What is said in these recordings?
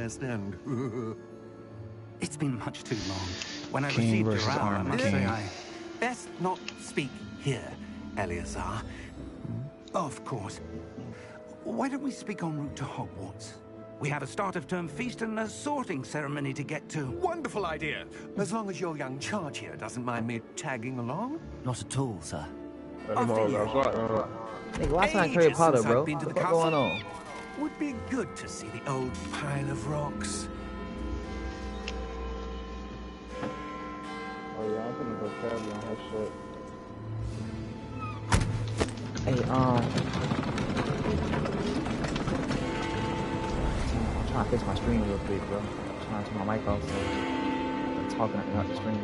West End. It's been much too long. When I King received versus your hour, I Armor must King. say I best not speak here, Eleazar. Of course. Why don't we speak en route to Hogwarts? We have a start-of-term feast and a sorting ceremony to get to. Wonderful idea. As long as your young charge here doesn't mind me tagging along. Not at all, sir. Nigga, watch my Harry Ages Potter, since bro. I've been to What the the fuck going castle. on? Would be good to see the old pile of rocks. Oh yeah, I'm gonna go carry on that shit. Hey, I'm trying to fix my screen real quick, bro. I'm trying to turn my mic off, so I'm talking out the screen.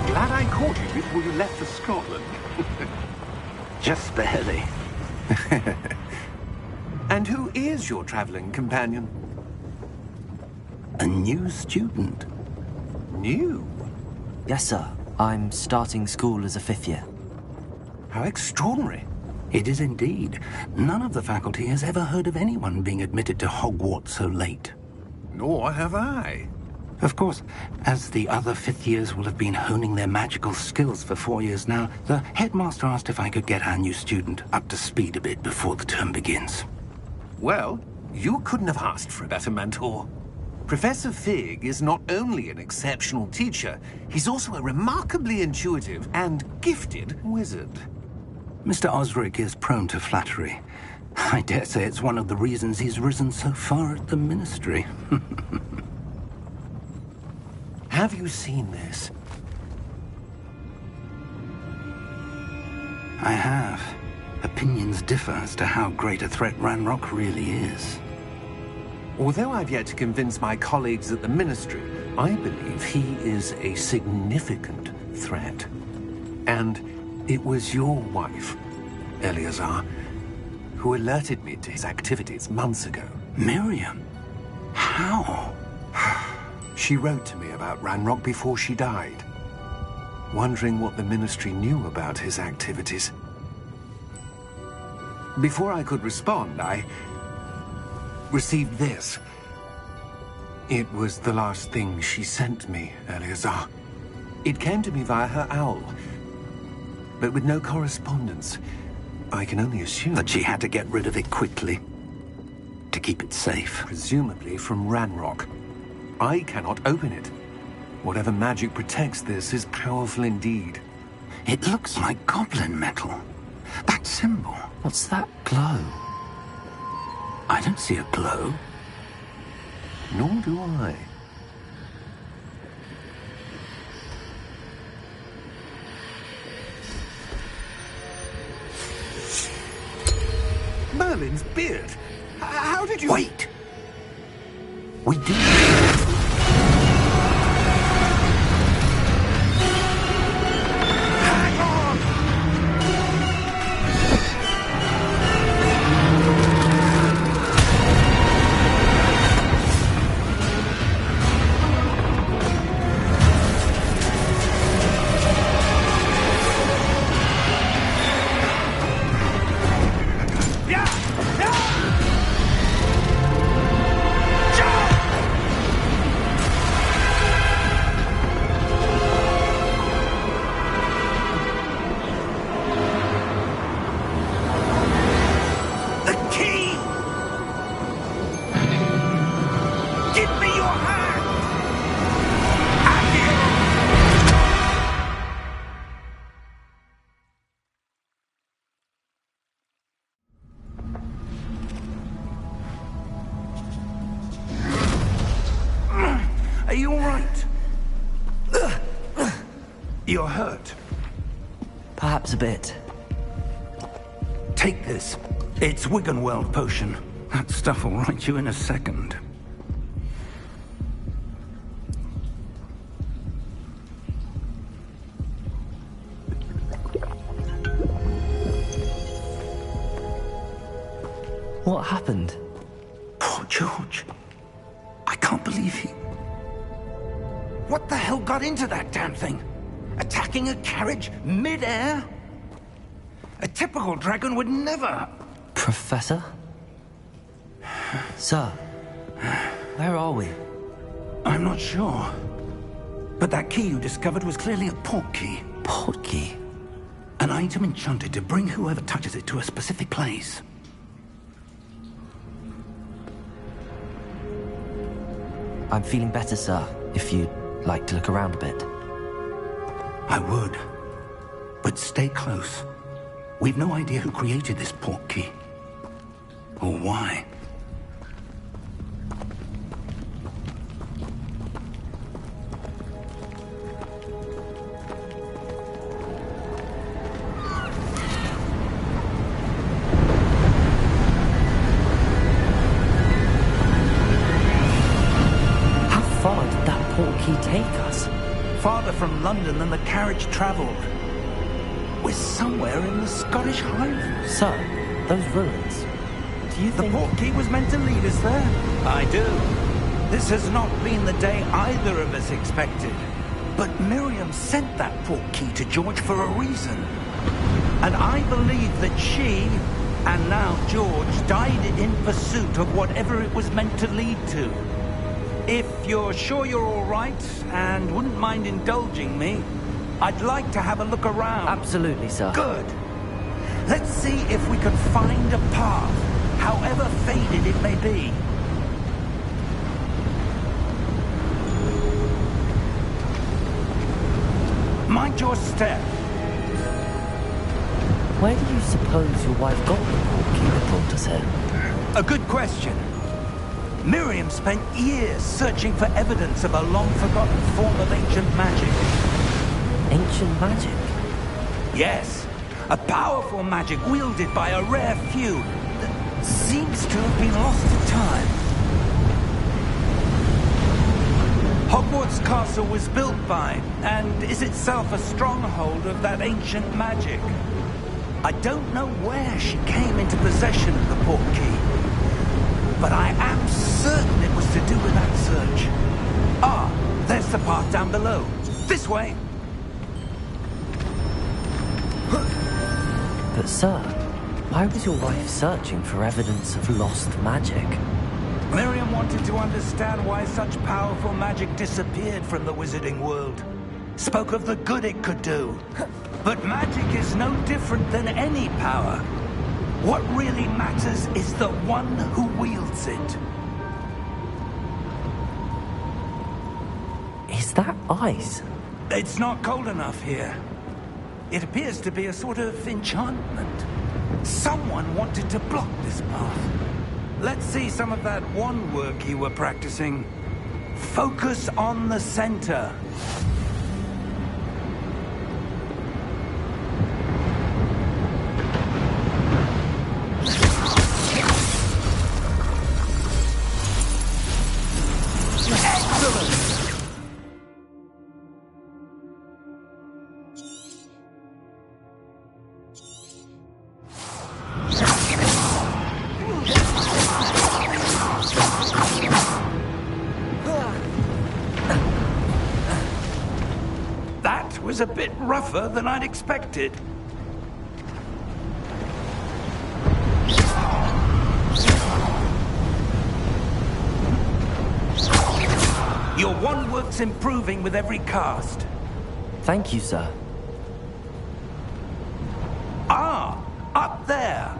Glad I caught you before you left for Scotland. Just barely. And who is your traveling companion? A new student. New? Yes, sir. I'm starting school as a 5th year. How extraordinary. It is indeed. None of the faculty has ever heard of anyone being admitted to Hogwarts so late. Nor have I. Of course, as the other 5th years will have been honing their magical skills for 4 years now, the headmaster asked if I could get our new student up to speed a bit before the term begins. Well, you couldn't have asked for a better mentor. Professor Fig is not only an exceptional teacher, he's also a remarkably intuitive and gifted wizard. Mr. Osric is prone to flattery. I dare say it's one of the reasons he's risen so far at the Ministry. Have you seen this? I have. Opinions differ as to how great a threat Ranrock really is. Although I've yet to convince my colleagues at the Ministry, I believe he is a significant threat. And it was your wife, Eleazar, who alerted me to his activities months ago. Miriam? How? She wrote to me about Ranrock before she died, wondering what the Ministry knew about his activities. Before I could respond, I received this. It was the last thing she sent me, Eleazar. It came to me via her owl, but with no correspondence. I can only assume That she had to get rid of it quickly, to keep it safe. presumably from Ranrock. I cannot open it. Whatever magic protects this is powerful indeed. It looks like goblin metal. That symbol. What's that glow? I don't see a glow. Nor do I. Merlin's beard. How did you... Wait! We did. Hang on! Yeah! Yeah! Are you all right? You're hurt. Perhaps a bit. Take this. It's Wiggenweld potion. That stuff will right you in a second. What happened? Poor George. I can't believe he... What the hell got into that damn thing? Attacking a carriage mid-air? A typical dragon would never... Professor? Sir, where are we? I'm not sure. But that key you discovered was clearly a port key. Port key? An item enchanted to bring whoever touches it to a specific place. I'm feeling better, sir, if you'd like to look around a bit. I would. But stay close. We've no idea who created this port key. Or why. How far did that port key take us? Farther from London than the carriage travelled. We're somewhere in the Scottish Highlands. Sir, those ruins. Do you The think... port key was meant to lead us there? I do. This has not been the day either of us expected. But Miriam sent that port key to George for a reason. And I believe that she, and now George, died in pursuit of whatever it was meant to lead to. If you're sure you're all right, and wouldn't mind indulging me, I'd like to have a look around. Absolutely, sir. Good. Let's see if we can find a path, however faded it may be. Mind your step. Where do you suppose your wife got the port key that brought us here? A good question. Miriam spent years searching for evidence of a long-forgotten form of ancient magic. Ancient magic? Yes, a powerful magic wielded by a rare few that seems to have been lost to time. Hogwarts Castle was built by, and is itself a stronghold of that ancient magic. I don't know where she came into possession of the port key, but I am certain it was to do with that search. Ah, there's the path down below. This way. But sir, why was your wife searching for evidence of lost magic? Miriam wanted to understand why such powerful magic disappeared from the wizarding world. Spoke of the good it could do. But magic is no different than any power. What really matters is the one who wields it. Is that ice? It's not cold enough here. It appears to be a sort of enchantment. Someone wanted to block this path. Let's see some of that wand work you were practicing. Focus on the center. Was a bit rougher than I'd expected. Your wand work's improving with every cast. Thank you, sir. Ah, up there.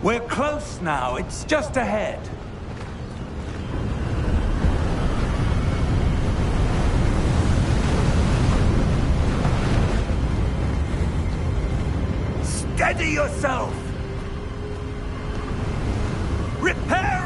We're close now. It's just ahead. Steady yourself! Reparo!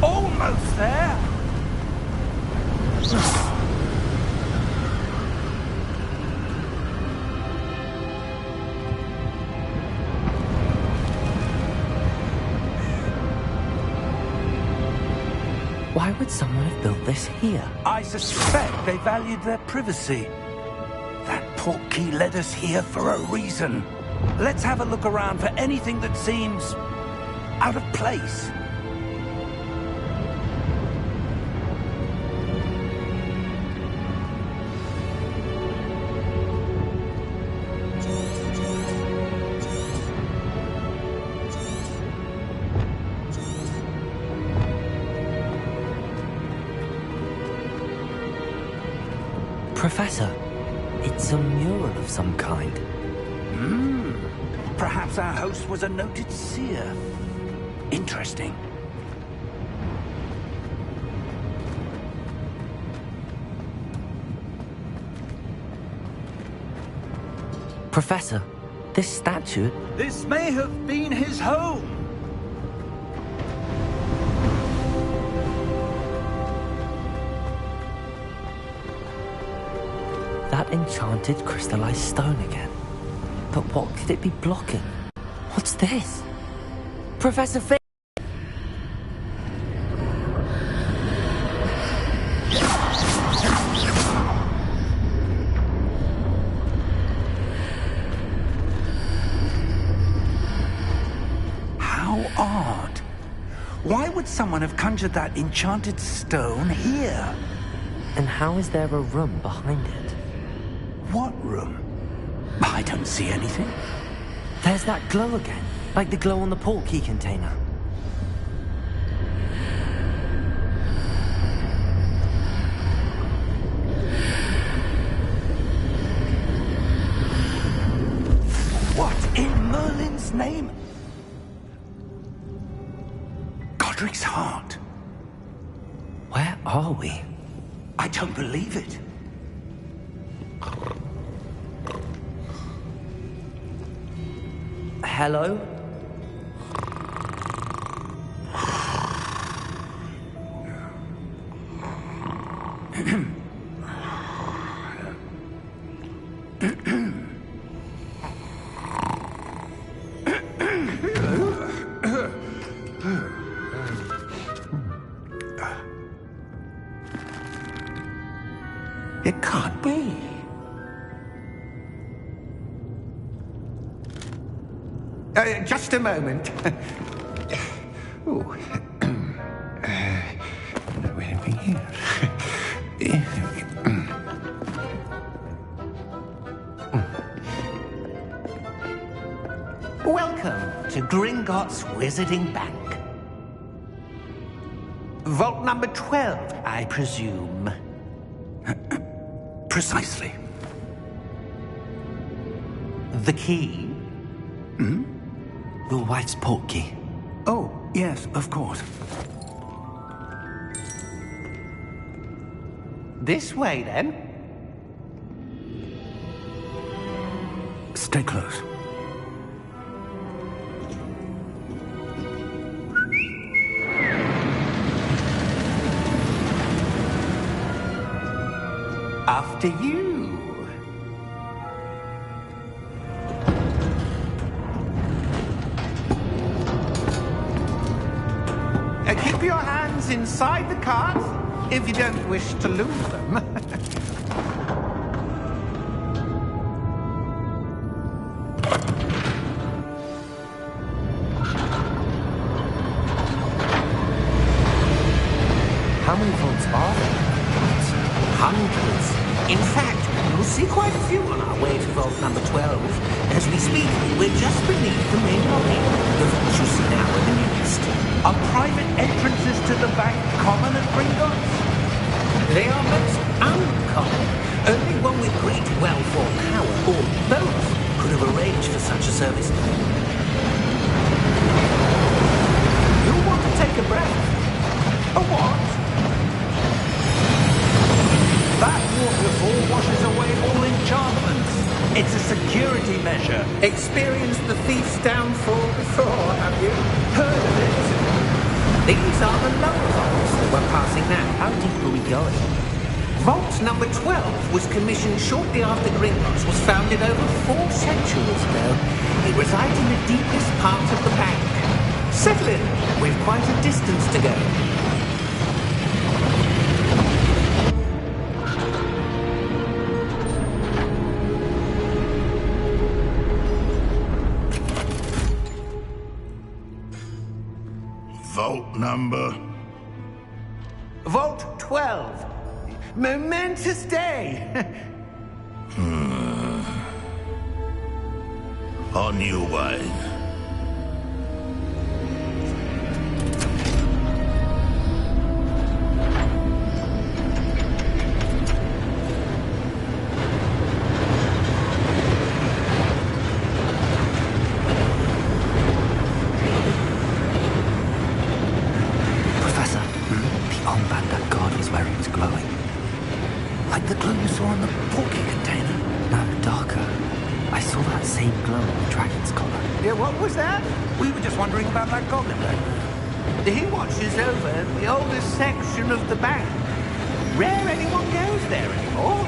Almost there! Why would someone have built this here? I suspect they valued their privacy. That portkey led us here for a reason. Let's have a look around for anything that seems out of place. Professor, it's a mural of some kind. Perhaps our host was a noted seer. Interesting. Professor, this statue... This may have been his home. That enchanted crystallized stone again. But what could it be blocking? What's this? Professor Finn! How odd. Why would someone have conjured that enchanted stone here? And how is there a room behind it? What room? I don't see anything. There's that glow again, like the glow on the portkey container. What in Merlin's name? Godric's heart. Where are we? I don't believe it. Hello? It can't be. Just a moment. Ooh. Where are we here? Welcome to Gringotts Wizarding Bank. Vault number 12, I presume. Precisely. The key? Your wife's portkey. Oh, yes, of course. This way, then. Stay close. After you. Keep your hands inside the cart if you don't wish to lose them. How many vaults are there? Hundreds. In fact, we'll see quite a few on our way to vault number 12. As we speak, we're just beneath the main lobby. The vaults you see now are the nearest. Are private entrances to the bank common at Gringotts? They are most uncommon. Only one with great wealth or power, or both, could have arranged for such a service. You'll want to take a breath. A what? That waterfall washes away all enchantments. It's a security measure. Experienced the thief's downfall before, have you? Heard of it? These are the lower vaults that we're passing now. How deep are we going? Vault number 12 was commissioned shortly after Gringotts was founded over 4 centuries ago. It resides in the deepest part of the bank. Settle in. We've quite a distance to go. Vault number? Vault 12. Momentous day. On your way. Professor, the armband that guard was wearing was glowing. Like the glow you saw on the porky container. No, darker. I saw that same glow on the dragon's collar. Yeah, what was that? We were just wondering about that goblin back there. He watches over the oldest section of the bank. Rare anyone goes there anymore.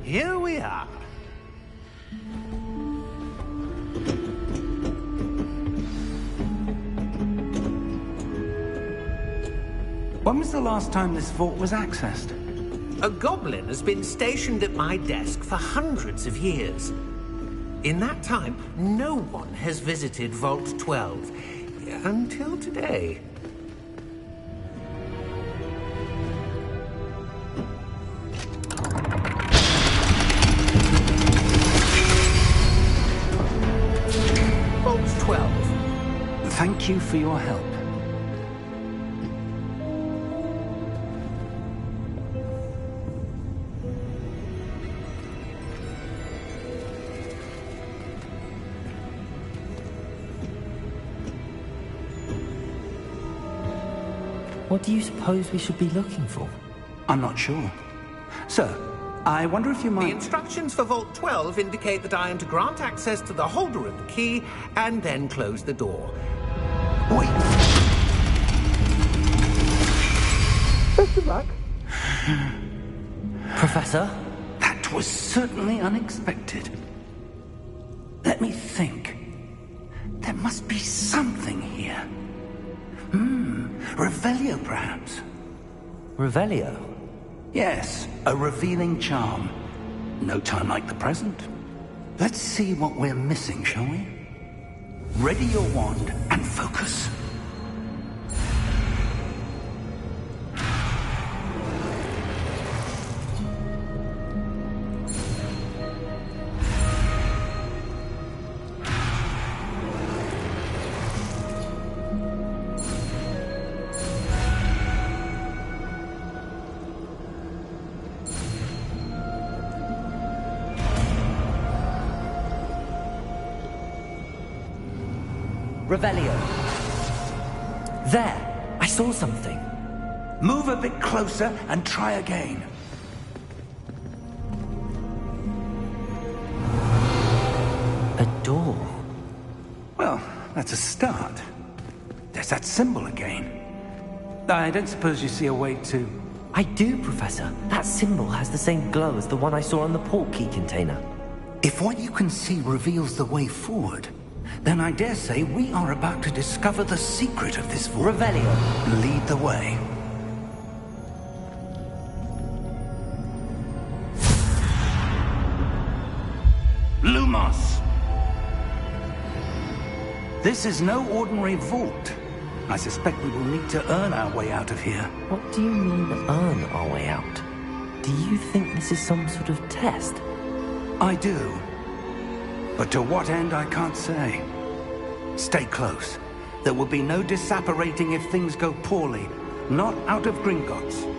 Here we are. When was the last time this vault was accessed? A goblin has been stationed at my desk for hundreds of years. In that time, no one has visited Vault 12. Until today. Vault 12. Thank you for your help. What do you suppose we should be looking for? I'm not sure. Sir, I wonder if you The might... instructions for Vault 12 indicate that I am to grant access to the holder of the key and then close the door. Wait! Best of luck. Professor? That was certainly unexpected. Let me think. There must be something here. Revelio, perhaps? Revelio? Yes, a revealing charm. No time like the present. Let's see what we're missing, shall we? Ready your wand and focus. Revelio. There! I saw something. Move a bit closer and try again. A door. Well, that's a start. There's that symbol again. I don't suppose you see a way to... I do, Professor. That symbol has the same glow as the one I saw on the port key container. If what you can see reveals the way forward, then I dare say we are about to discover the secret of this vault. Revelio. Lead the way. Lumos! This is no ordinary vault. I suspect we will need to earn our way out of here. What do you mean, earn our way out? Do you think this is some sort of test? I do. But to what end, I can't say. Stay close. There will be no disapparating if things go poorly. Not out of Gringotts.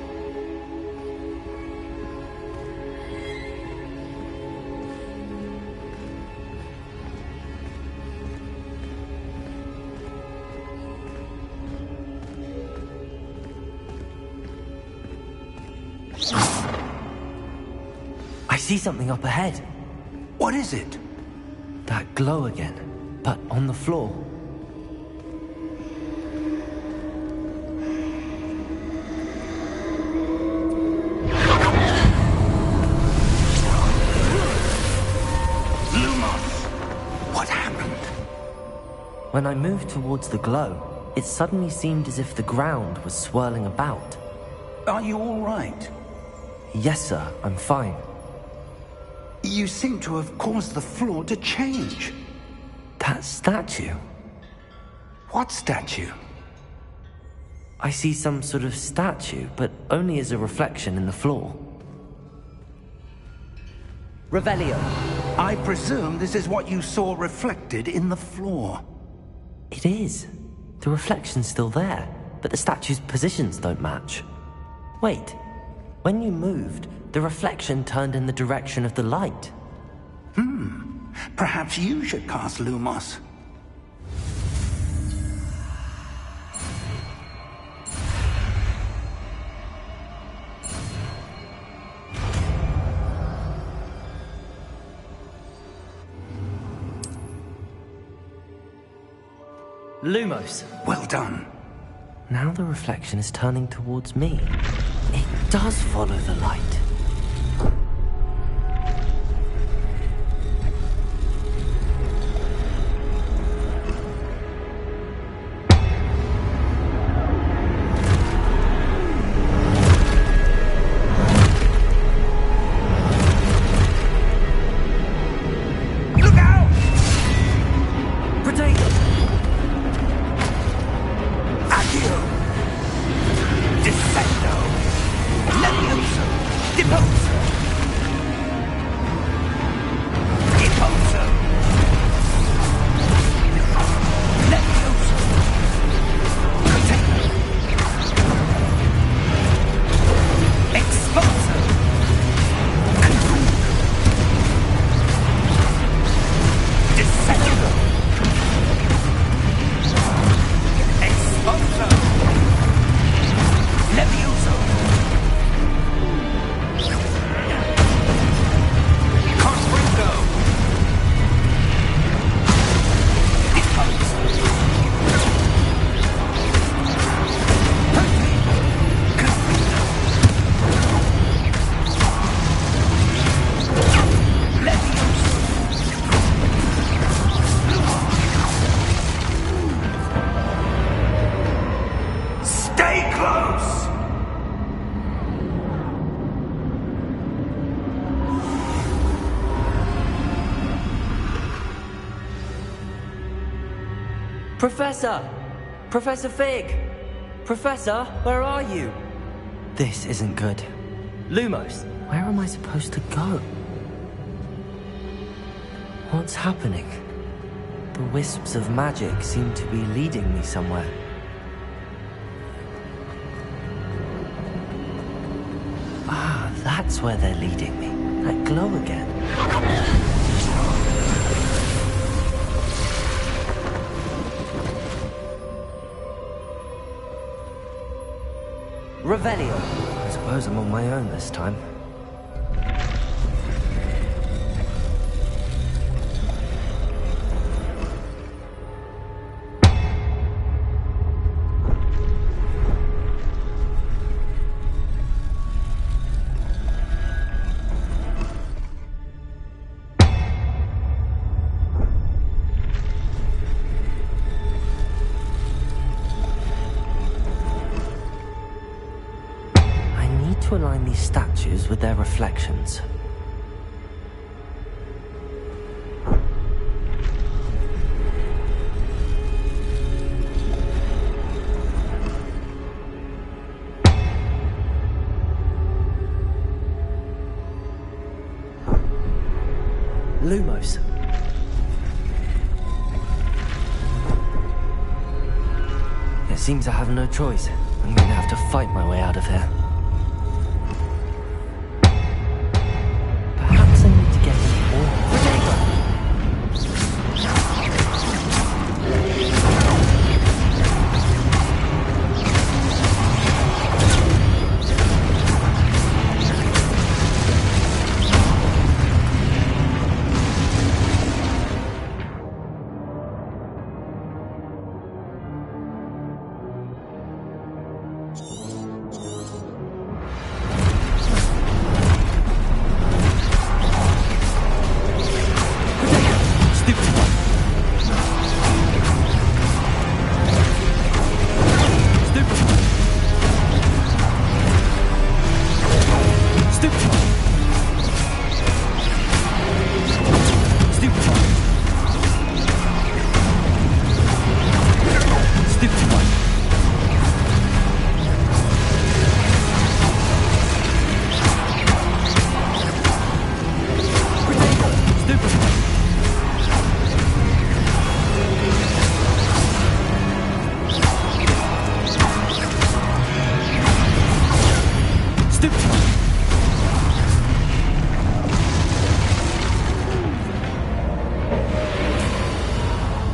I see something up ahead. What is it? That glow again, but on the floor. What happened? When I moved towards the glow, it suddenly seemed as if the ground was swirling about. Are you all right? Yes, sir, I'm fine. You seem to have caused the floor to change. That statue? What statue? I see some sort of statue, but only as a reflection in the floor. Revelio. I presume this is what you saw reflected in the floor. It is. The reflection's still there, but the statue's positions don't match. Wait. When you moved, the reflection turned in the direction of the light. Perhaps you should cast Lumos. Lumos. Well done. Now the reflection is turning towards me. It does follow the light. Look out! Potato! Accio! Descendo! Levioso! Deposo! Deposo! Levioso! Potato! Exposo! Confundo! Descendo! Exposo! Levioso! Confringo! Deposo! Confundo! Levioso! Stay close! Professor! Professor Fig! Professor, where are you? This isn't good. Lumos, where am I supposed to go? What's happening? The wisps of magic seem to be leading me somewhere. Ah, that's where they're leading me. That glow again. Revelio. I suppose I'm on my own this time. To align these statues with their reflections. Lumos. It seems I have no choice. I'm going to have to fight my way out of here. Perhaps I need to get more.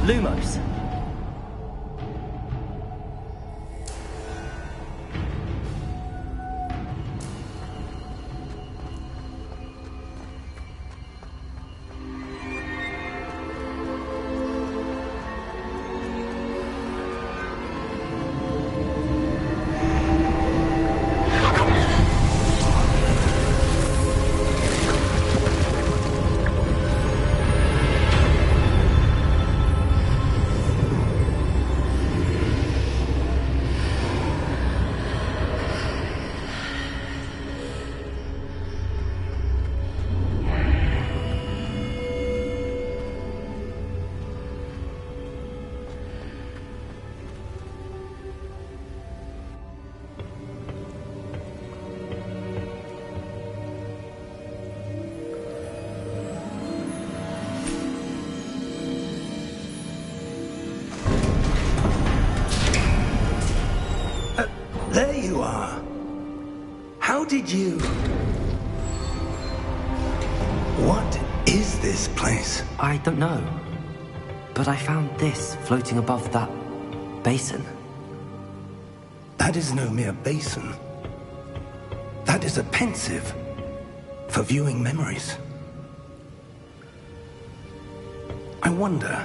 Lumos. There you are. How did you... What is this place? I don't know. But I found this floating above that basin. That is no mere basin. That is a pensive for viewing memories. I wonder...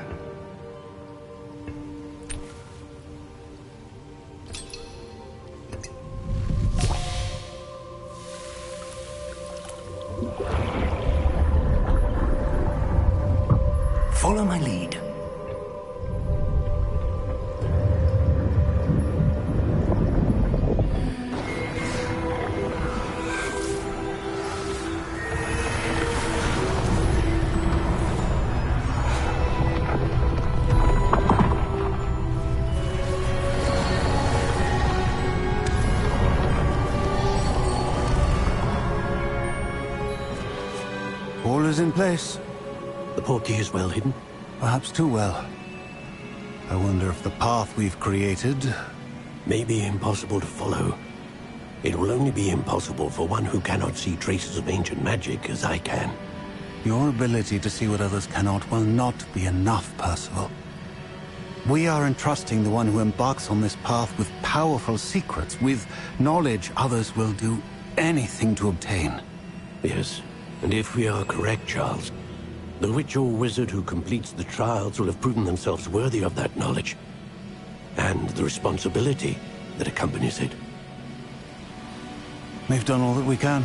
Follow my lead. All is in place. The portkey is well hidden? Perhaps too well. I wonder if the path we've created... May be impossible to follow. It will only be impossible for one who cannot see traces of ancient magic as I can. Your ability to see what others cannot will not be enough, Percival. We are entrusting the one who embarks on this path with powerful secrets, with knowledge others will do anything to obtain. Yes, and if we are correct, Charles, the witch or wizard who completes the trials will have proven themselves worthy of that knowledge, and the responsibility that accompanies it. We've done all that we can.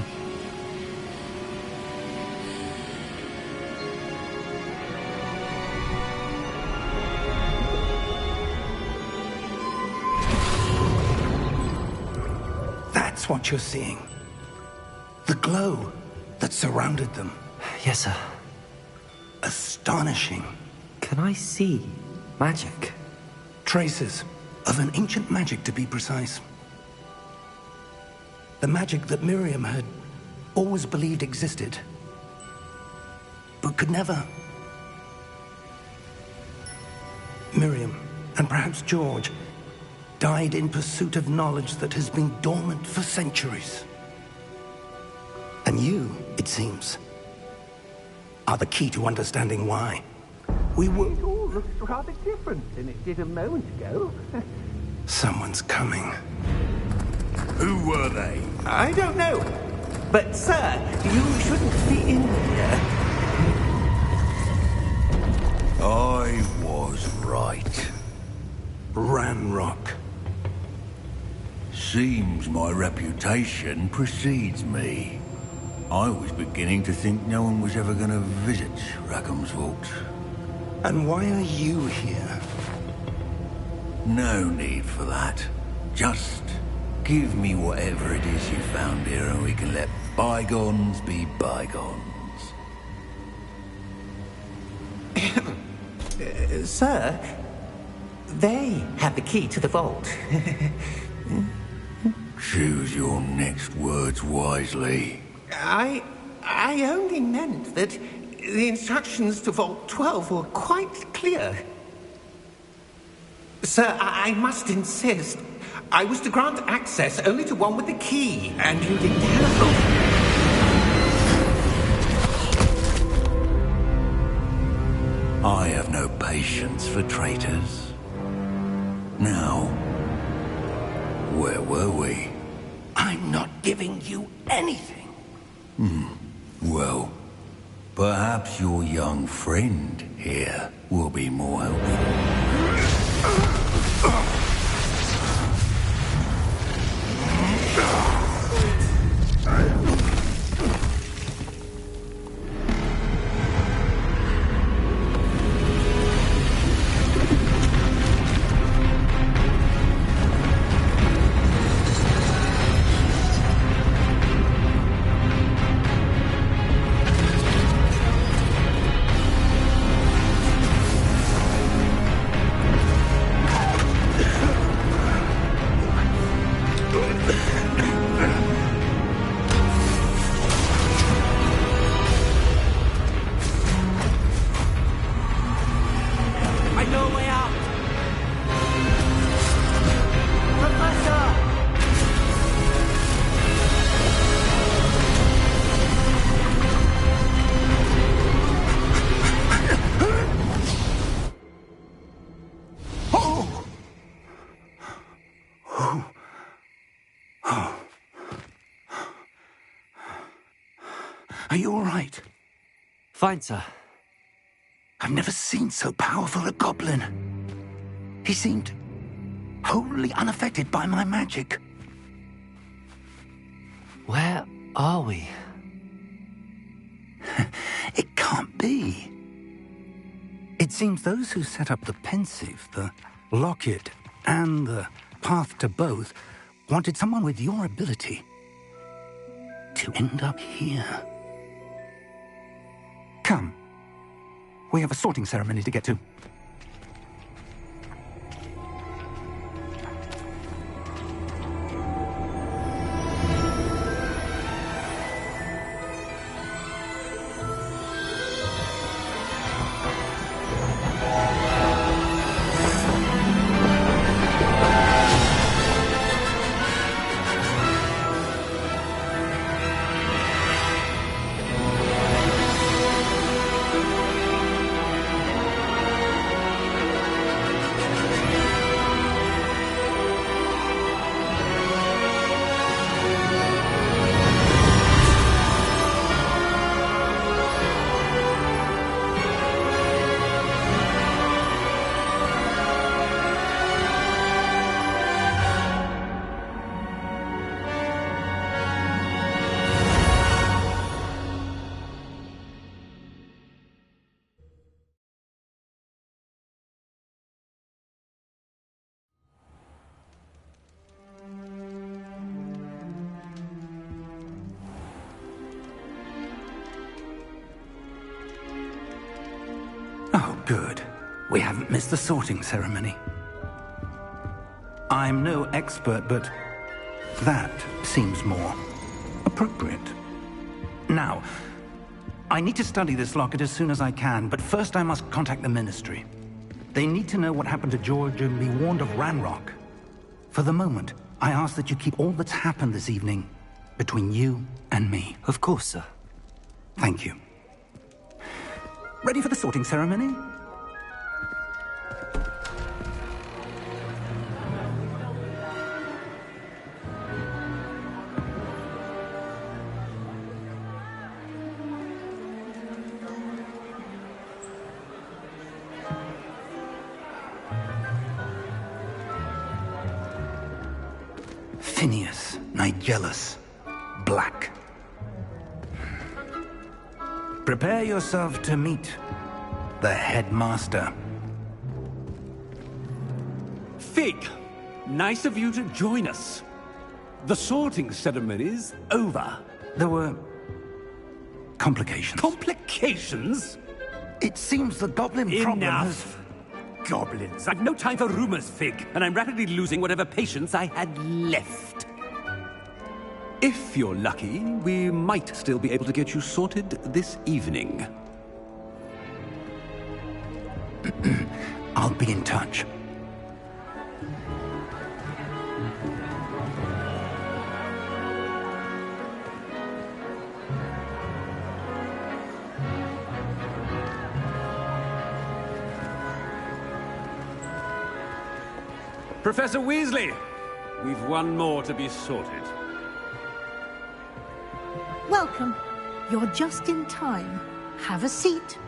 That's what you're seeing. The glow that surrounded them. Yes, sir. Astonishing. Can I see magic? Traces of an ancient magic, to be precise. The magic that Miriam had always believed existed. but could never. Miriam, and perhaps George, died in pursuit of knowledge that has been dormant for centuries. And you, it seems, are the key to understanding why. We were... It all looks rather different than it did a moment ago. Someone's coming. Who were they? I don't know. But, sir, you shouldn't be in here. I was right. Ranrock. Seems my reputation precedes me. I was beginning to think no one was ever going to visit Rackham's vault. And why are you here? No need for that. Just give me whatever it is you found here and we can let bygones be bygones. Sir, they have the key to the vault. Choose your next words wisely. I only meant that the instructions to Vault 12 were quite clear. Sir, I must insist. I was to grant access only to one with the key, and you didn't telephone. I have no patience for traitors. Now, where were we? I'm not giving you anything. Well, perhaps your young friend here will be more helpful. Are you all right? Fine, sir. I've never seen so powerful a goblin. He seemed wholly unaffected by my magic. Where are we? It can't be. It seems those who set up the pensive, the locket, and the path to both wanted someone with your ability to end up here. Come. We have a sorting ceremony to get to. Oh, good. We haven't missed the sorting ceremony. I'm no expert, but that seems more appropriate. Now, I need to study this locket as soon as I can, but first I must contact the Ministry. They need to know what happened to George and be warned of Ranrock. For the moment, I ask that you keep all that's happened this evening between you and me. Of course, sir. Thank you. Ready for the sorting ceremony? Phineas, Nigellus, Black. Prepare yourself to meet the headmaster. Fig, nice of you to join us. The sorting ceremony's over. There were complications. Complications? It seems the goblin problem has... Enough! Goblins. I've no time for rumors, Fig, and I'm rapidly losing whatever patience I had left. If you're lucky, we might still be able to get you sorted this evening. I'll be in touch. Professor Weasley, we've one more to be sorted. Welcome. You're just in time. Have a seat.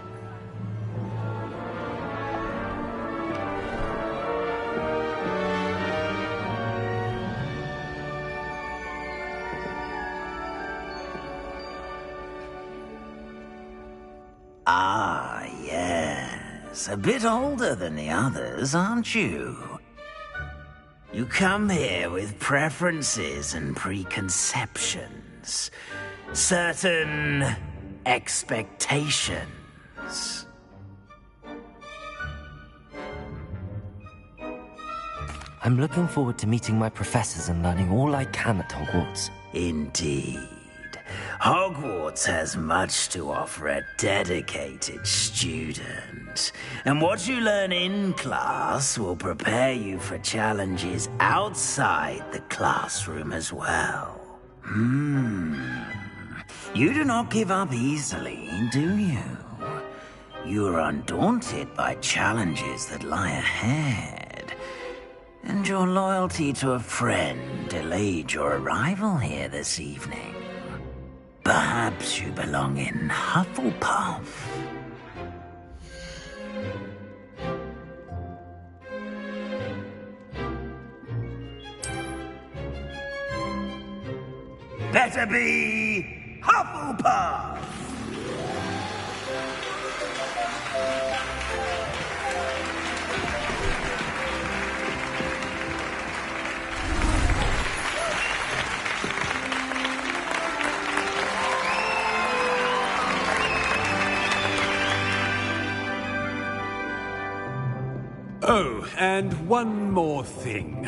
Ah, yes. A bit older than the others, aren't you? You come here with preferences and preconceptions. Certain expectations. I'm looking forward to meeting my professors and learning all I can at Hogwarts. Indeed. Hogwarts has much to offer a dedicated student. And what you learn in class will prepare you for challenges outside the classroom as well. You do not give up easily, do you? You are undaunted by challenges that lie ahead. And your loyalty to a friend delayed your arrival here this evening. Perhaps you belong in Hufflepuff. Better be Hufflepuff! Oh, and one more thing.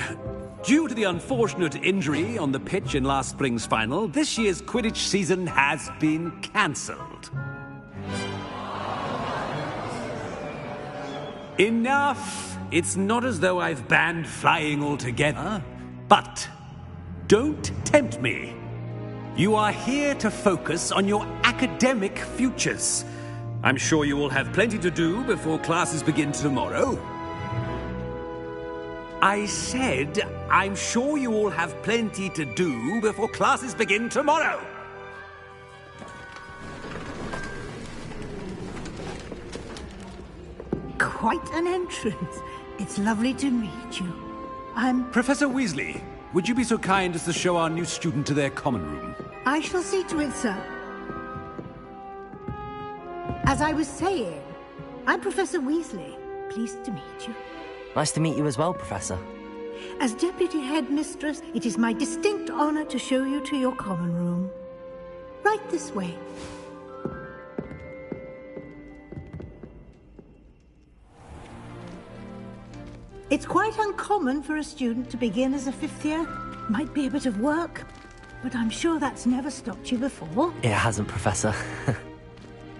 Due to the unfortunate injury on the pitch in last spring's final, this year's Quidditch season has been cancelled. Enough! It's not as though I've banned flying altogether, but don't tempt me. You are here to focus on your academic futures. I'm sure you will have plenty to do before classes begin tomorrow. I said, I'm sure you all have plenty to do before classes begin tomorrow. Quite an entrance. It's lovely to meet you. Professor Weasley, would you be so kind as to show our new student to their common room? I shall see to it, sir. As I was saying, I'm Professor Weasley. Pleased to meet you. Nice to meet you as well, Professor. As Deputy Headmistress, it is my distinct honor to show you to your common room. Right this way. It's quite uncommon for a student to begin as a fifth year. Might be a bit of work, but I'm sure that's never stopped you before. It hasn't, Professor.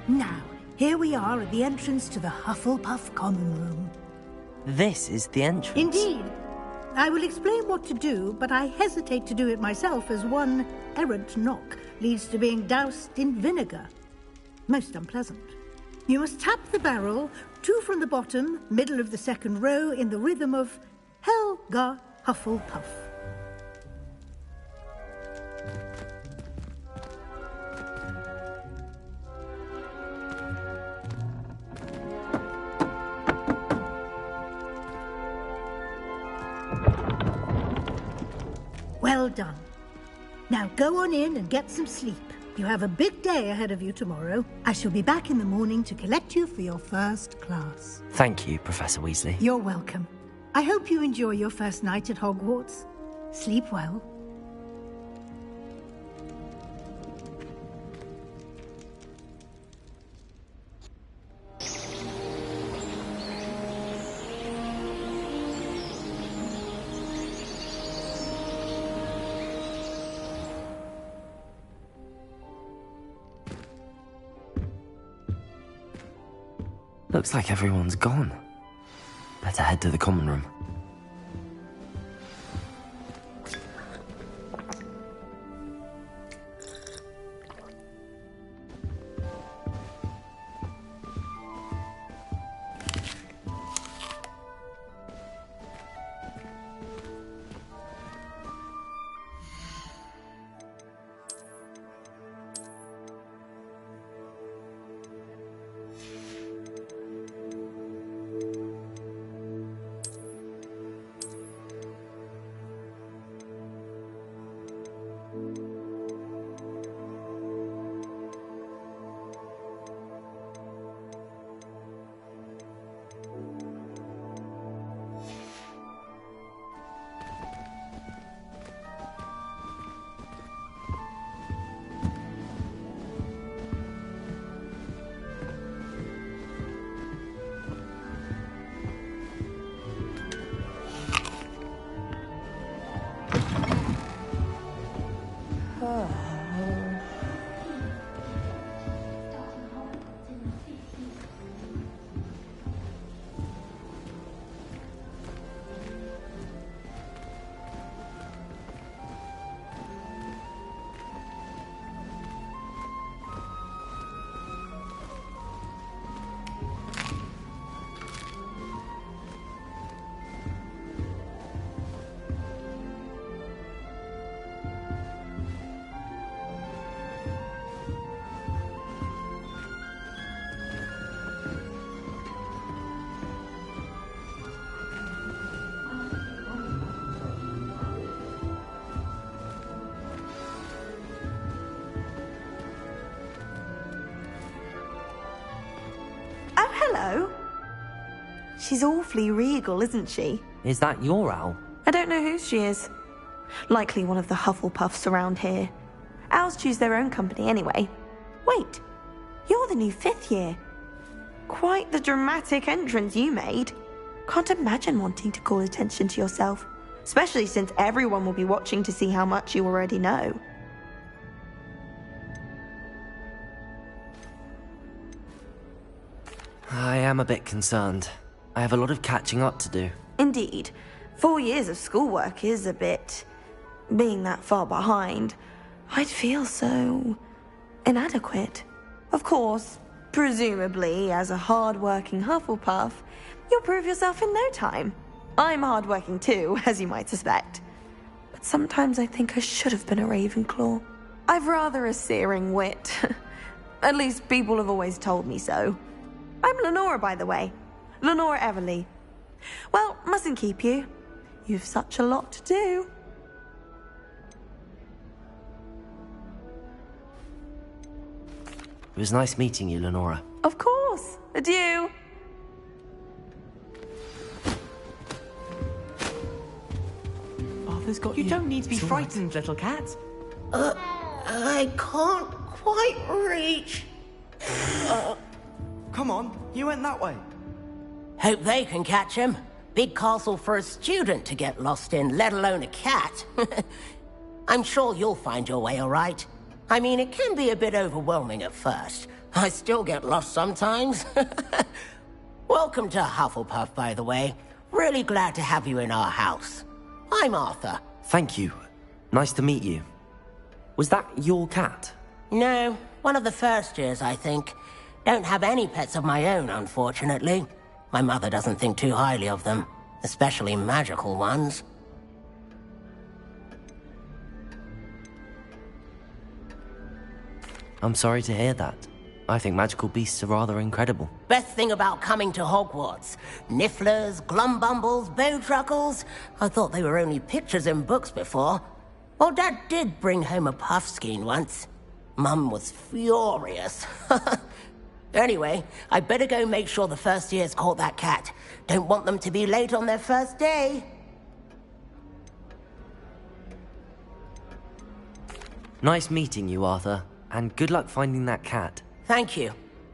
Now, here we are at the entrance to the Hufflepuff Common Room. This is the entrance. Indeed. I will explain what to do, but I hesitate to do it myself as one errant knock leads to being doused in vinegar. Most unpleasant. You must tap the barrel, 2 from the bottom, middle of the second row, in the rhythm of Helga Hufflepuff. Well done. Now go on in and get some sleep. You have a big day ahead of you tomorrow. I shall be back in the morning to collect you for your first class. Thank you, Professor Weasley. You're welcome. I hope you enjoy your first night at Hogwarts. Sleep well. Looks like everyone's gone. Better head to the common room. Hello. She's awfully regal, isn't she? Is that your owl? I don't know whose she is. Likely one of the Hufflepuffs around here. Owls choose their own company anyway. Wait, you're the new 5th year. Quite the dramatic entrance you made. Can't imagine wanting to call attention to yourself, especially since everyone will be watching to see how much you already know. I am a bit concerned. I have a lot of catching up to do. Indeed. 4 years of schoolwork is a bit... being that far behind, I'd feel so... inadequate. Of course, presumably, as a hard-working Hufflepuff, you'll prove yourself in no time. I'm hard-working too, as you might suspect. But sometimes I think I should have been a Ravenclaw. I've rather a searing wit. At least people have always told me so. I'm Lenora, by the way. Lenora Everly. Well, mustn't keep you. You've such a lot to do. It was nice meeting you, Lenora. Of course. Adieu. Arthur's got you. You don't need to be frightened, little cat. I can't quite reach. Come on, you went that way. Hope they can catch him. Big castle for a student to get lost in, let alone a cat. I'm sure you'll find your way all right. I mean, it can be a bit overwhelming at first, I still get lost sometimes. Welcome to Hufflepuff, by the way. Really glad to have you in our house. I'm Arthur. Thank you. Nice to meet you. Was that your cat? No, one of the first years, I think. Don't have any pets of my own, unfortunately. My mother doesn't think too highly of them, especially magical ones. I'm sorry to hear that. I think magical beasts are rather incredible. Best thing about coming to Hogwarts. Nifflers, glumbumbles, bowtruckles. I thought they were only pictures in books before. Well, Dad did bring home a puffskein once. Mum was furious. Anyway, I better go make sure the first years caught that cat. Don't want them to be late on their first day. Nice meeting you, Arthur. And good luck finding that cat. Thank you.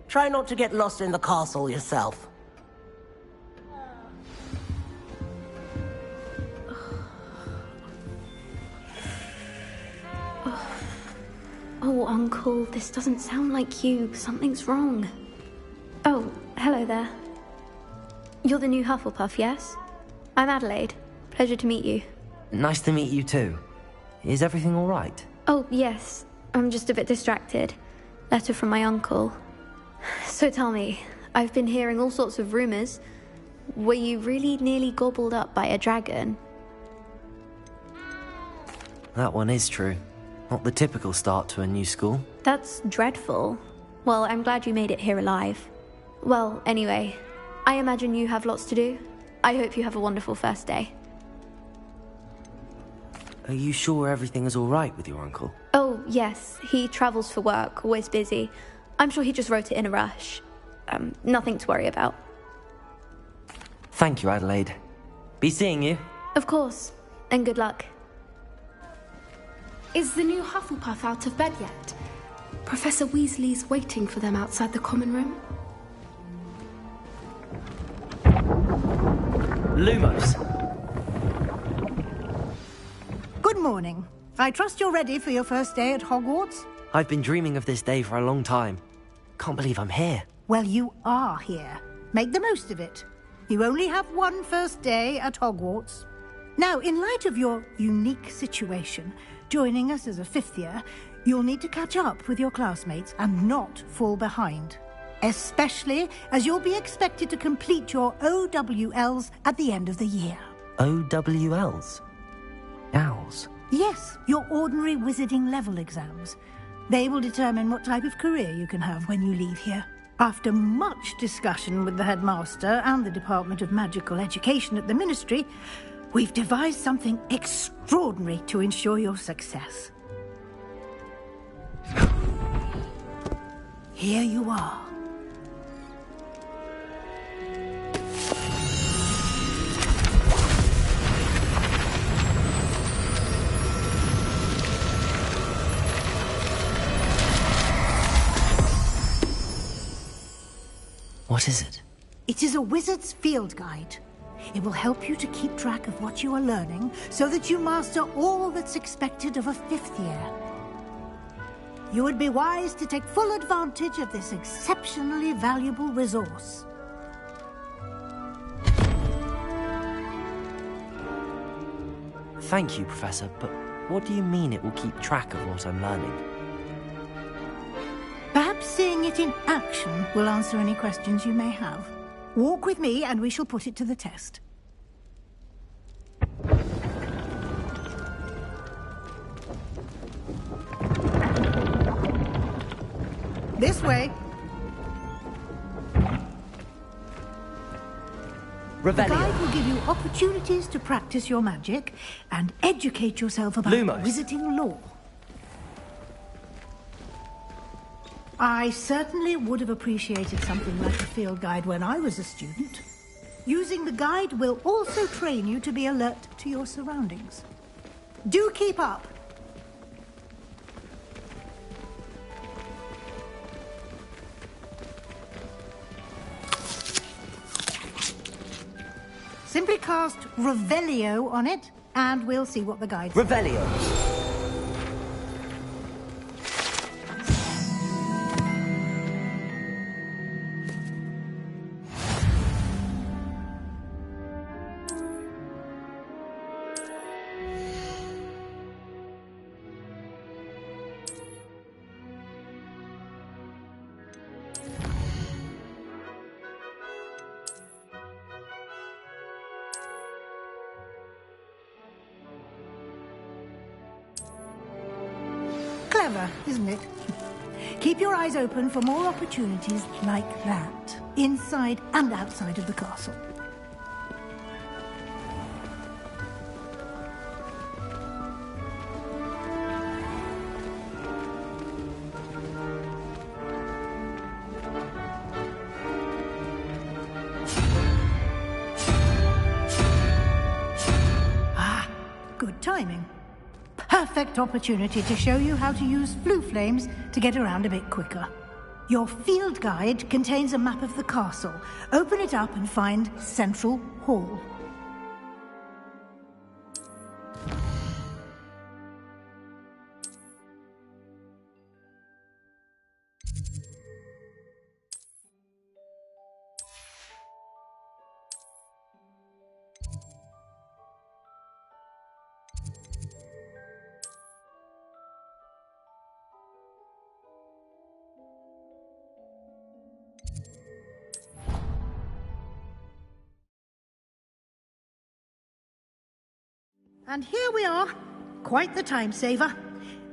Try not to get lost in the castle yourself. Oh, Uncle, this doesn't sound like you. Something's wrong. Oh, hello there. You're the new Hufflepuff, yes? I'm Adelaide. Pleasure to meet you. Nice to meet you too. Is everything all right? Oh, yes. I'm just a bit distracted. Letter from my uncle. So tell me, I've been hearing all sorts of rumors. Were you really nearly gobbled up by a dragon? That one is true. Not the typical start to a new school. That's dreadful. Well, I'm glad you made it here alive. Well, anyway, I imagine you have lots to do. I hope you have a wonderful first day. Are you sure everything is all right with your uncle? Oh, yes. He travels for work, always busy. I'm sure he just wrote it in a rush. Nothing to worry about. Thank you, Adelaide. Be seeing you. Of course. And good luck. Is the new Hufflepuff out of bed yet? Professor Weasley's waiting for them outside the common room. Lumos. Good morning. I trust you're ready for your first day at Hogwarts? I've been dreaming of this day for a long time. Can't believe I'm here. Well, you are here. Make the most of it. You only have one first day at Hogwarts. Now, in light of your unique situation, joining us as a fifth year, you'll need to catch up with your classmates and not fall behind. Especially as you'll be expected to complete your OWLs at the end of the year. OWLs? Owls? Yes, your ordinary wizarding level exams. They will determine what type of career you can have when you leave here. After much discussion with the headmaster and the Department of Magical Education at the Ministry, we've devised something extraordinary to ensure your success. Here you are. What is it? It is a wizard's field guide. It will help you to keep track of what you are learning so that you master all that's expected of a fifth year. You would be wise to take full advantage of this exceptionally valuable resource. Thank you, Professor, but what do you mean it will keep track of what I'm learning? Perhaps seeing it in action will answer any questions you may have. Walk with me and we shall put it to the test. This way. The guide will give you opportunities to practice your magic and educate yourself about wizarding lore. I certainly would have appreciated something like a field guide when I was a student. Using the guide will also train you to be alert to your surroundings. Do keep up. Simply cast Revelio on it, and we'll see what the guide says. Revelio. clever, isn't it? Keep your eyes open for more opportunities like that, inside and outside of the castle. Good timing. Perfect opportunity to show you how to use flue flames to get around a bit quicker. Your field guide contains a map of the castle. Open it up and find Central Hall. And here we are. Quite the time saver.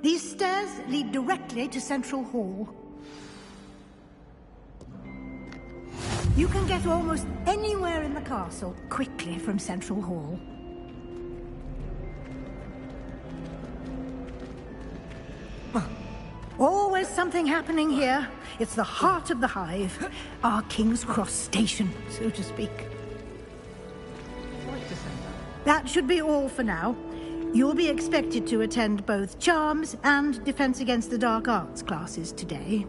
These stairs lead directly to Central Hall. You can get almost anywhere in the castle quickly from Central Hall. Always something happening here. It's the heart of the hive. Our King's Cross station, so to speak. That should be all for now. You'll be expected to attend both Charms and Defense Against the Dark Arts classes today.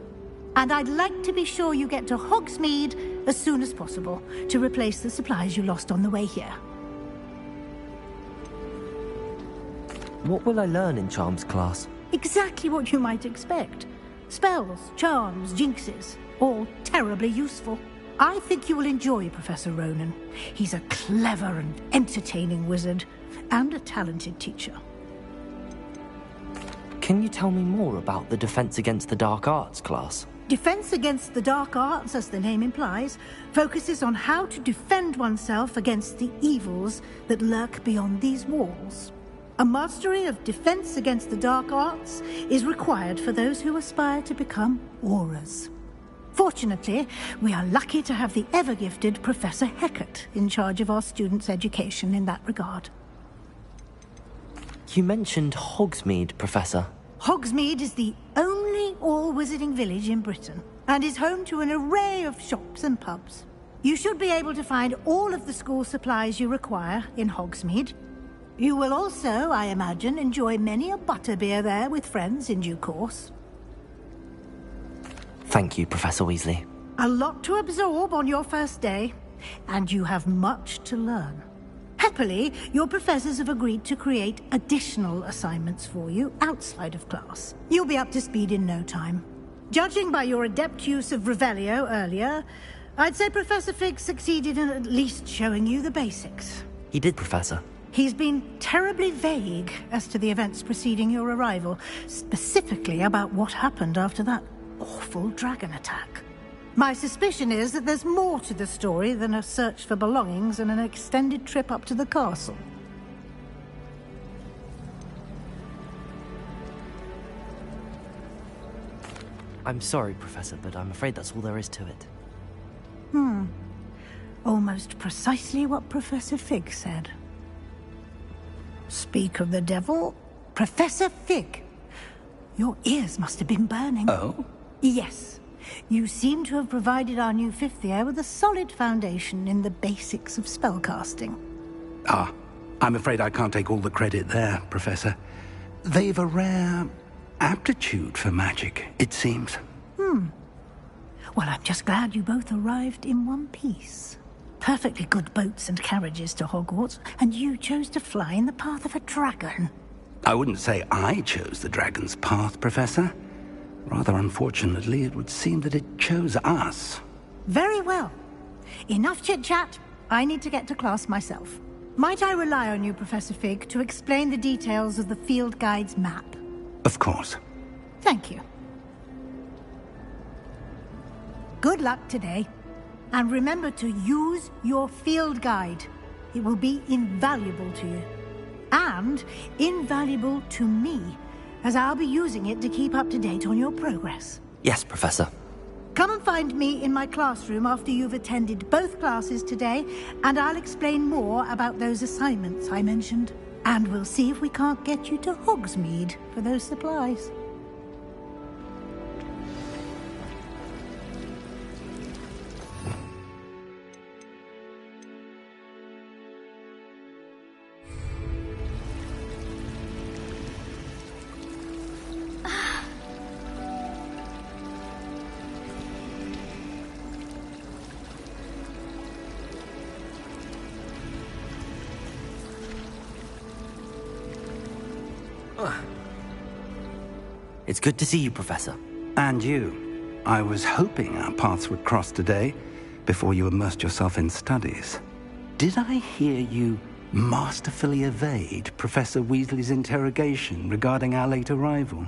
And I'd like to be sure you get to Hogsmeade as soon as possible to replace the supplies you lost on the way here. What will I learn in Charms class? Exactly what you might expect. Spells, charms, jinxes, all terribly useful. I think you will enjoy Professor Ronan. He's a clever and entertaining wizard, and a talented teacher. Can you tell me more about the Defense Against the Dark Arts class? Defense Against the Dark Arts, as the name implies, focuses on how to defend oneself against the evils that lurk beyond these walls. A mastery of Defense Against the Dark Arts is required for those who aspire to become Aurors. Fortunately, we are lucky to have the ever-gifted Professor Hecat in charge of our students' education in that regard. You mentioned Hogsmeade, Professor. Hogsmeade is the only all-wizarding village in Britain, and is home to an array of shops and pubs. You should be able to find all of the school supplies you require in Hogsmeade. You will also, I imagine, enjoy many a butterbeer there with friends in due course. Thank you, Professor Weasley. A lot to absorb on your first day, and you have much to learn. Happily, your professors have agreed to create additional assignments for you outside of class. You'll be up to speed in no time. Judging by your adept use of Revelio earlier, I'd say Professor Fig succeeded in at least showing you the basics. He did, Professor. He's been terribly vague as to the events preceding your arrival, specifically about what happened after that awful dragon attack. My suspicion is that there's more to the story than a search for belongings and an extended trip up to the castle. I'm sorry, Professor, but I'm afraid that's all there is to it. Almost precisely what Professor Fig said. Speak of the devil, Professor Fig. Your ears must have been burning. Oh? Yes. You seem to have provided our new fifth year with a solid foundation in the basics of spellcasting. Ah, I'm afraid I can't take all the credit there, Professor. They've a rare aptitude for magic, it seems. Well, I'm just glad you both arrived in one piece. Perfectly good boats and carriages to Hogwarts, and you chose to fly in the path of a dragon. I wouldn't say I chose the dragon's path, Professor. Rather unfortunately, it would seem that it chose us. Very well. Enough chit-chat. I need to get to class myself. Might I rely on you, Professor Fig, to explain the details of the field guide's map? Of course. Thank you. Good luck today. And remember to use your field guide. It will be invaluable to you. And invaluable to me, as I'll be using it to keep up to date on your progress. Yes, Professor. Come and find me in my classroom after you've attended both classes today, and I'll explain more about those assignments I mentioned. And we'll see if we can't get you to Hogsmeade for those supplies. It's good to see you, Professor. And you. I was hoping our paths would cross today, before you immersed yourself in studies. Did I hear you masterfully evade Professor Weasley's interrogation regarding our late arrival?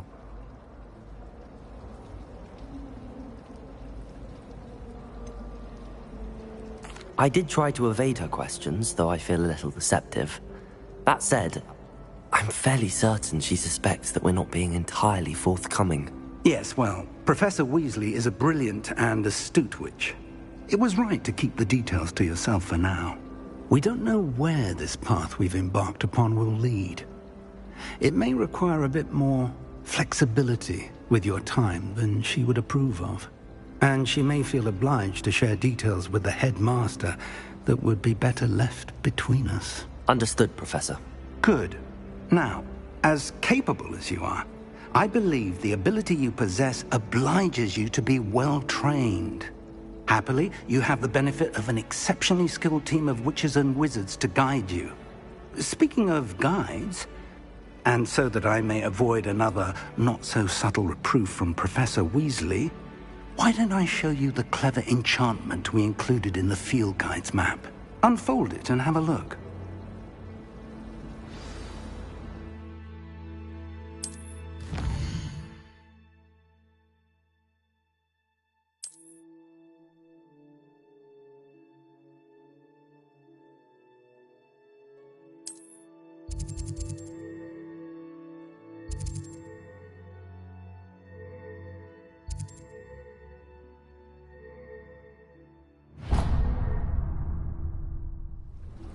I did try to evade her questions, though I feel a little deceptive. That said, I'm fairly certain she suspects that we're not being entirely forthcoming. Yes, well, Professor Weasley is a brilliant and astute witch. It was right to keep the details to yourself for now. We don't know where this path we've embarked upon will lead. It may require a bit more flexibility with your time than she would approve of. And she may feel obliged to share details with the headmaster that would be better left between us. Understood, Professor. Good. Now, as capable as you are, I believe the ability you possess obliges you to be well-trained. Happily, you have the benefit of an exceptionally skilled team of witches and wizards to guide you. Speaking of guides, and so that I may avoid another not-so-subtle reproof from Professor Weasley, why don't I show you the clever enchantment we included in the field guide's map? Unfold it and have a look.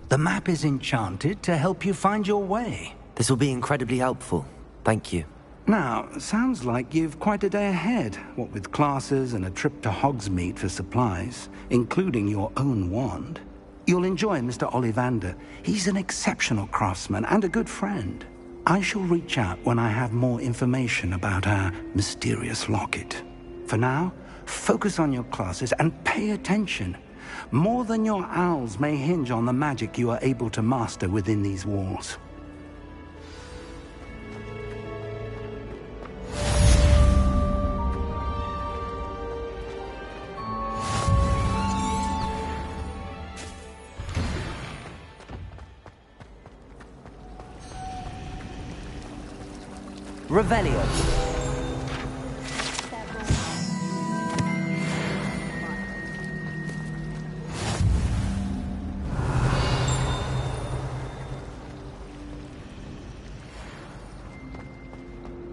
The map is enchanted to help you find your way. This will be incredibly helpful. Thank you. Now, sounds like you've quite a day ahead, what with classes and a trip to Hogsmeade for supplies, including your own wand. You'll enjoy Mr. Ollivander. He's an exceptional craftsman and a good friend. I shall reach out when I have more information about our mysterious locket. For now, focus on your classes and pay attention. More than your owls may hinge on the magic you are able to master within these walls. Revelio.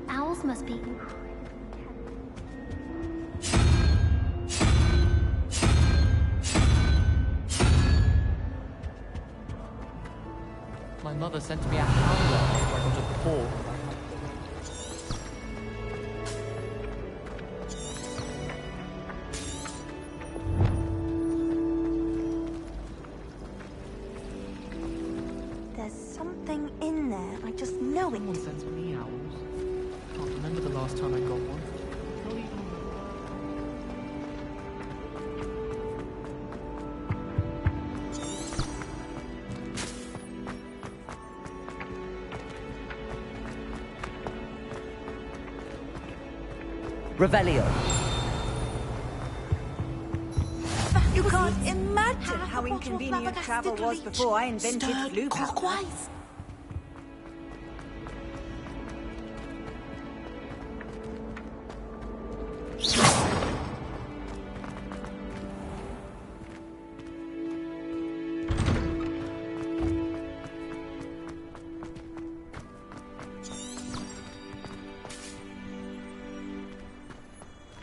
Owls must be... My mother sent me a howler after I got a paw. There's something in there. I just know it. Someone sends me owls. Can't remember the last time I got one. Not even... Revelio. You can't imagine how inconvenient travel was before I invented flu powder.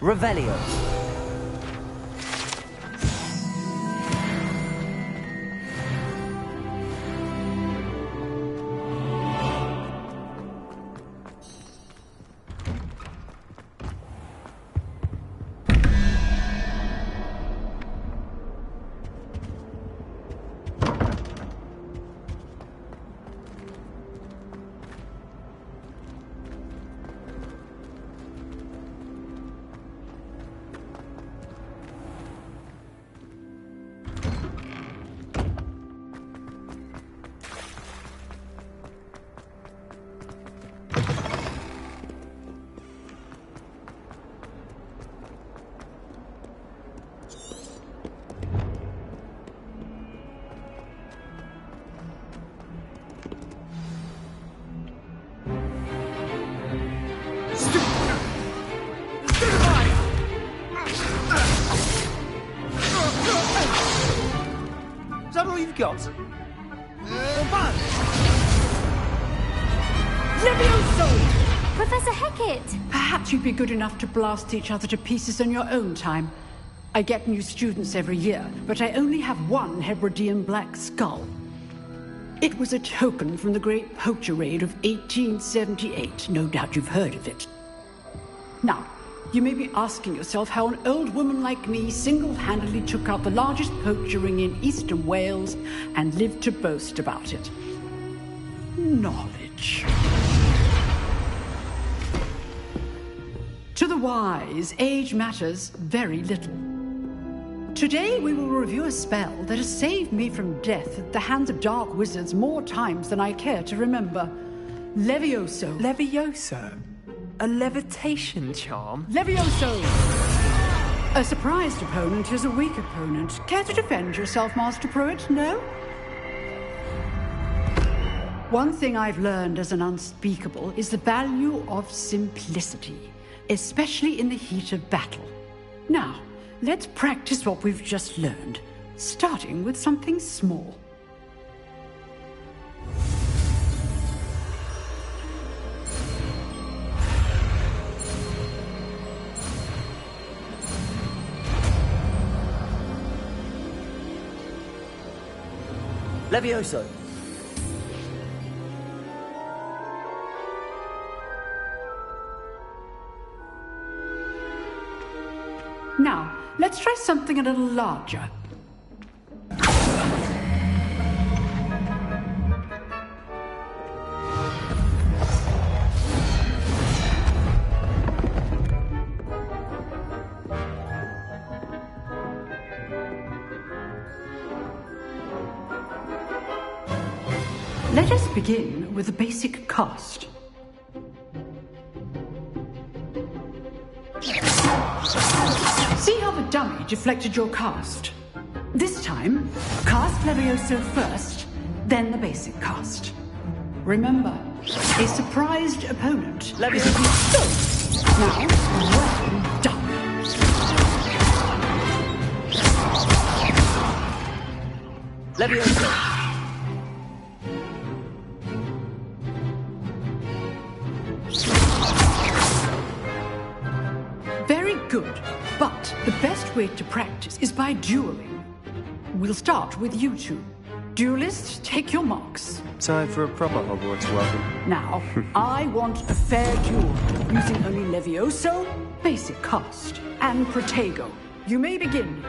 Revelio. Is that all you've got? Levioso! Professor Hecat! Perhaps you'd be good enough to blast each other to pieces on your own time. I get new students every year, but I only have one Hebridean black skull. It was a token from the Great Poacher Raid of 1878. No doubt you've heard of it. Now, you may be asking yourself how an old woman like me single-handedly took out the largest poacher ring in eastern Wales and lived to boast about it. Knowledge. To the wise, age matters very little. Today we will review a spell that has saved me from death at the hands of dark wizards more times than I care to remember. Levioso. Levioso? A levitation charm? Levioso! A surprised opponent is a weak opponent. Care to defend yourself, Master Pruitt? No? One thing I've learned as an unspeakable is the value of simplicity, especially in the heat of battle. Now, let's practice what we've just learned, starting with something small. Levioso. Now, let's try something a little larger. Let us begin with the basic cast. See how the dummy deflected your cast? This time, cast Levioso first, then the basic cast. Remember, a surprised opponent Levioso. Now, well done. Levioso. Very good, but the best way to practice is by dueling. We'll start with you two. Duelists, take your marks. Time for a proper Hogwarts welcome. Now, I want a fair duel, using only Levioso, basic cast, and Protego. You may begin.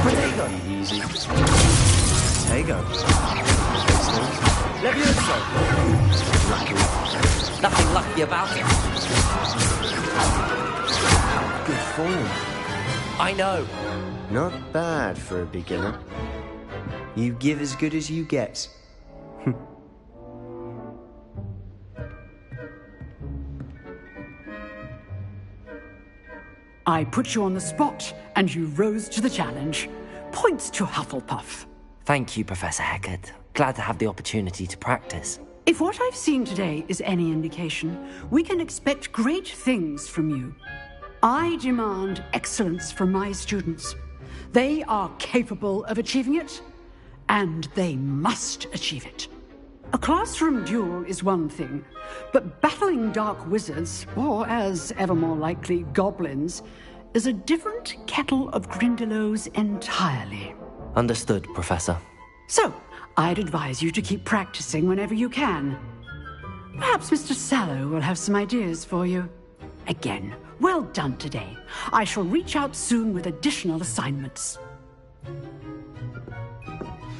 Protego. Easy. Protego. Levioso. Lucky. Nothing lucky about it. Good form. I know. Not bad for a beginner. You give as good as you get. I put you on the spot, and you rose to the challenge. Points to Hufflepuff. Thank you, Professor Hecat. Glad to have the opportunity to practice. If what I've seen today is any indication, we can expect great things from you. I demand excellence from my students. They are capable of achieving it, and they must achieve it. A classroom duel is one thing, but battling dark wizards, or as ever more likely, goblins, is a different kettle of Grindylows entirely. Understood, Professor. So, I'd advise you to keep practicing whenever you can. Perhaps Mr. Sallow will have some ideas for you. Again, well done today. I shall reach out soon with additional assignments.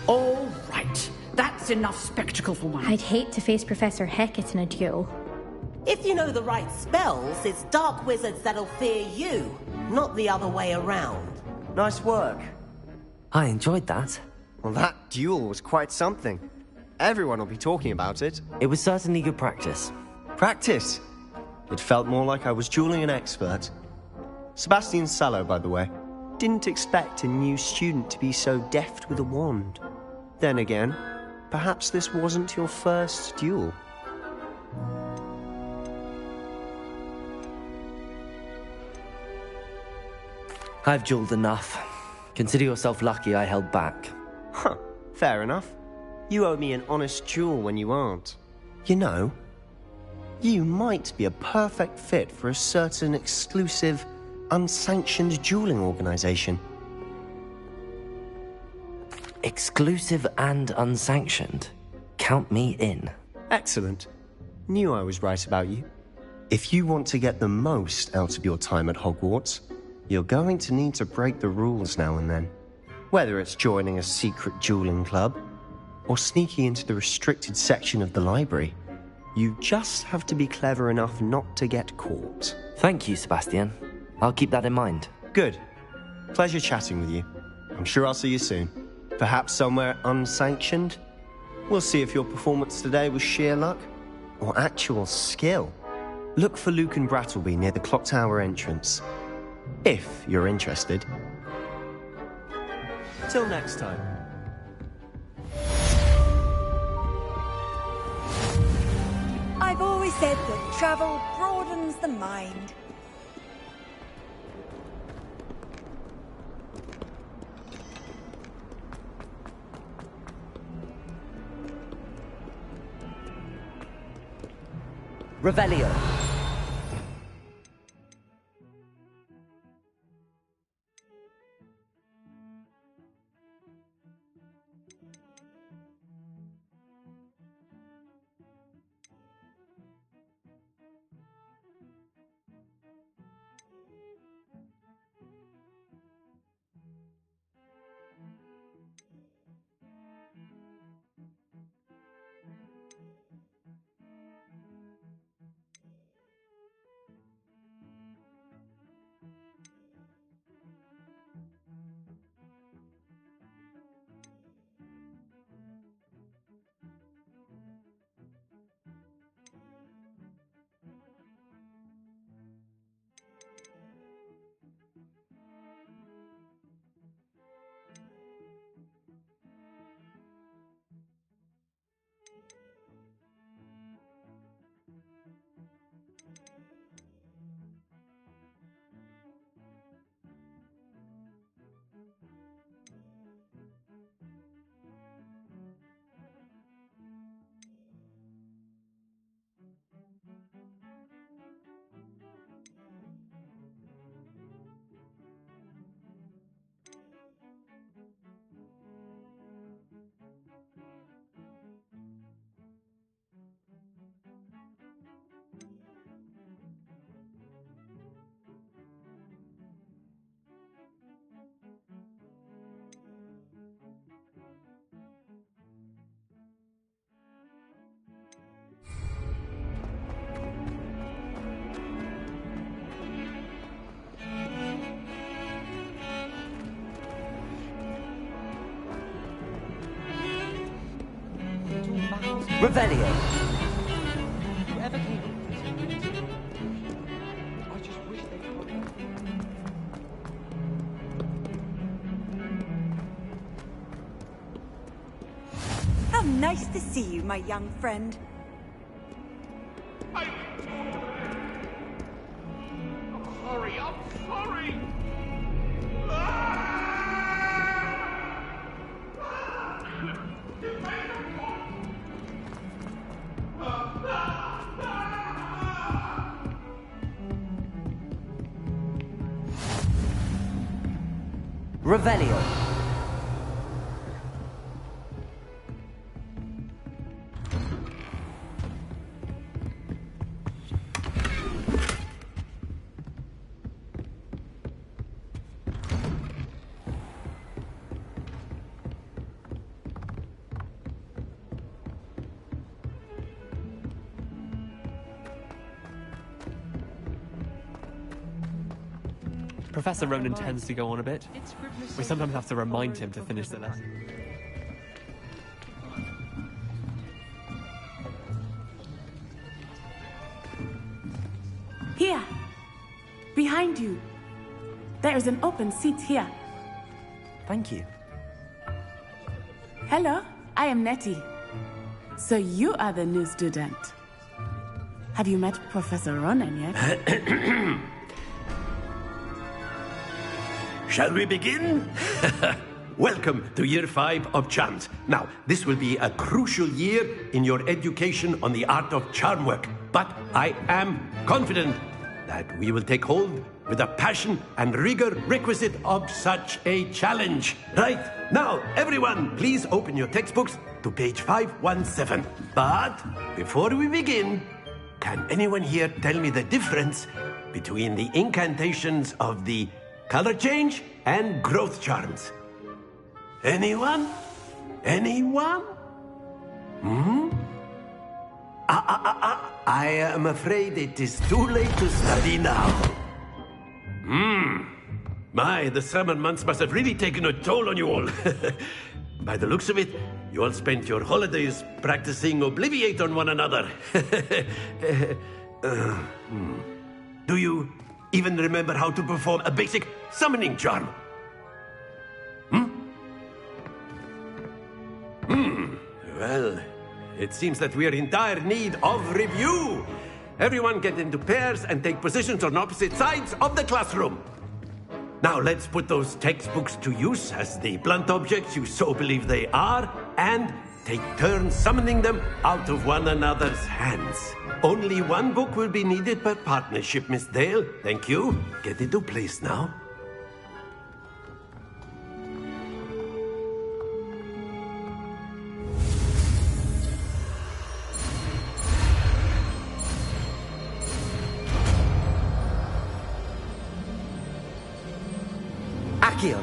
All right. That's enough spectacle for one. I'd hate to face Professor Hecat in a duel. If you know the right spells, it's dark wizards that'll fear you, not the other way around. Nice work. I enjoyed that. Well, that duel was quite something. Everyone will be talking about it. It was certainly good practice. Practice? It felt more like I was dueling an expert. Sebastian Sallow, by the way. Didn't expect a new student to be so deft with a wand. Then again, perhaps this wasn't your first duel. I've dueled enough. Consider yourself lucky I held back. Huh, fair enough. You owe me an honest duel when you aren't. You know, you might be a perfect fit for a certain exclusive, unsanctioned dueling organization. Exclusive and unsanctioned? Count me in. Excellent. Knew I was right about you. If you want to get the most out of your time at Hogwarts, you're going to need to break the rules now and then. Whether it's joining a secret dueling club, or sneaking into the restricted section of the library, you just have to be clever enough not to get caught. Thank you, Sebastian. I'll keep that in mind. Good. Pleasure chatting with you. I'm sure I'll see you soon. Perhaps somewhere unsanctioned? We'll see if your performance today was sheer luck, or actual skill. Look for Luke and Brattleby near the clock tower entrance. If you're interested. Till next time. I've always said that travel broadens the mind. Revelio. Revelio. Whoever came up with this community, I just wish they could. How nice to see you, my young friend. Sorry, I'm sorry. Revelio. Professor Ronan tends to go on a bit. We sometimes have to remind him to finish the lesson. Here! Behind you! There is an open seat here. Thank you. Hello, I am Nettie. So you are the new student. Have you met Professor Ronan yet? Shall we begin? Welcome to Year 5 of Charms. Now, this will be a crucial year in your education on the art of charm work. But I am confident that we will take hold with the passion and rigor requisite of such a challenge. Right, now, everyone, please open your textbooks to page 517. But before we begin, can anyone here tell me the difference between the incantations of the color change and growth charms? Anyone? Anyone? I am afraid it is too late to study now. My, the summer months must have really taken a toll on you all. By the looks of it, you all spent your holidays practicing Obliviate on one another. Do you even remember how to perform a basic summoning charm? Well, it seems that we are in dire need of review. Everyone get into pairs and take positions on opposite sides of the classroom. Now let's put those textbooks to use as the blunt objects you so believe they are, and take turns summoning them out of one another's hands. Only one book will be needed per partnership, Miss Dale. Thank you. Get into place now. Accio.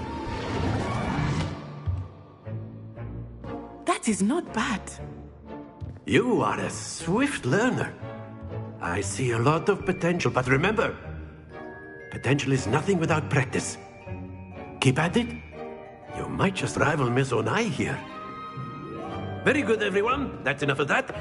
That is not bad. You are a swift learner. I see a lot of potential, but remember, potential is nothing without practice. Keep at it. You might just rival Miss Onai here. Very good, everyone. That's enough of that.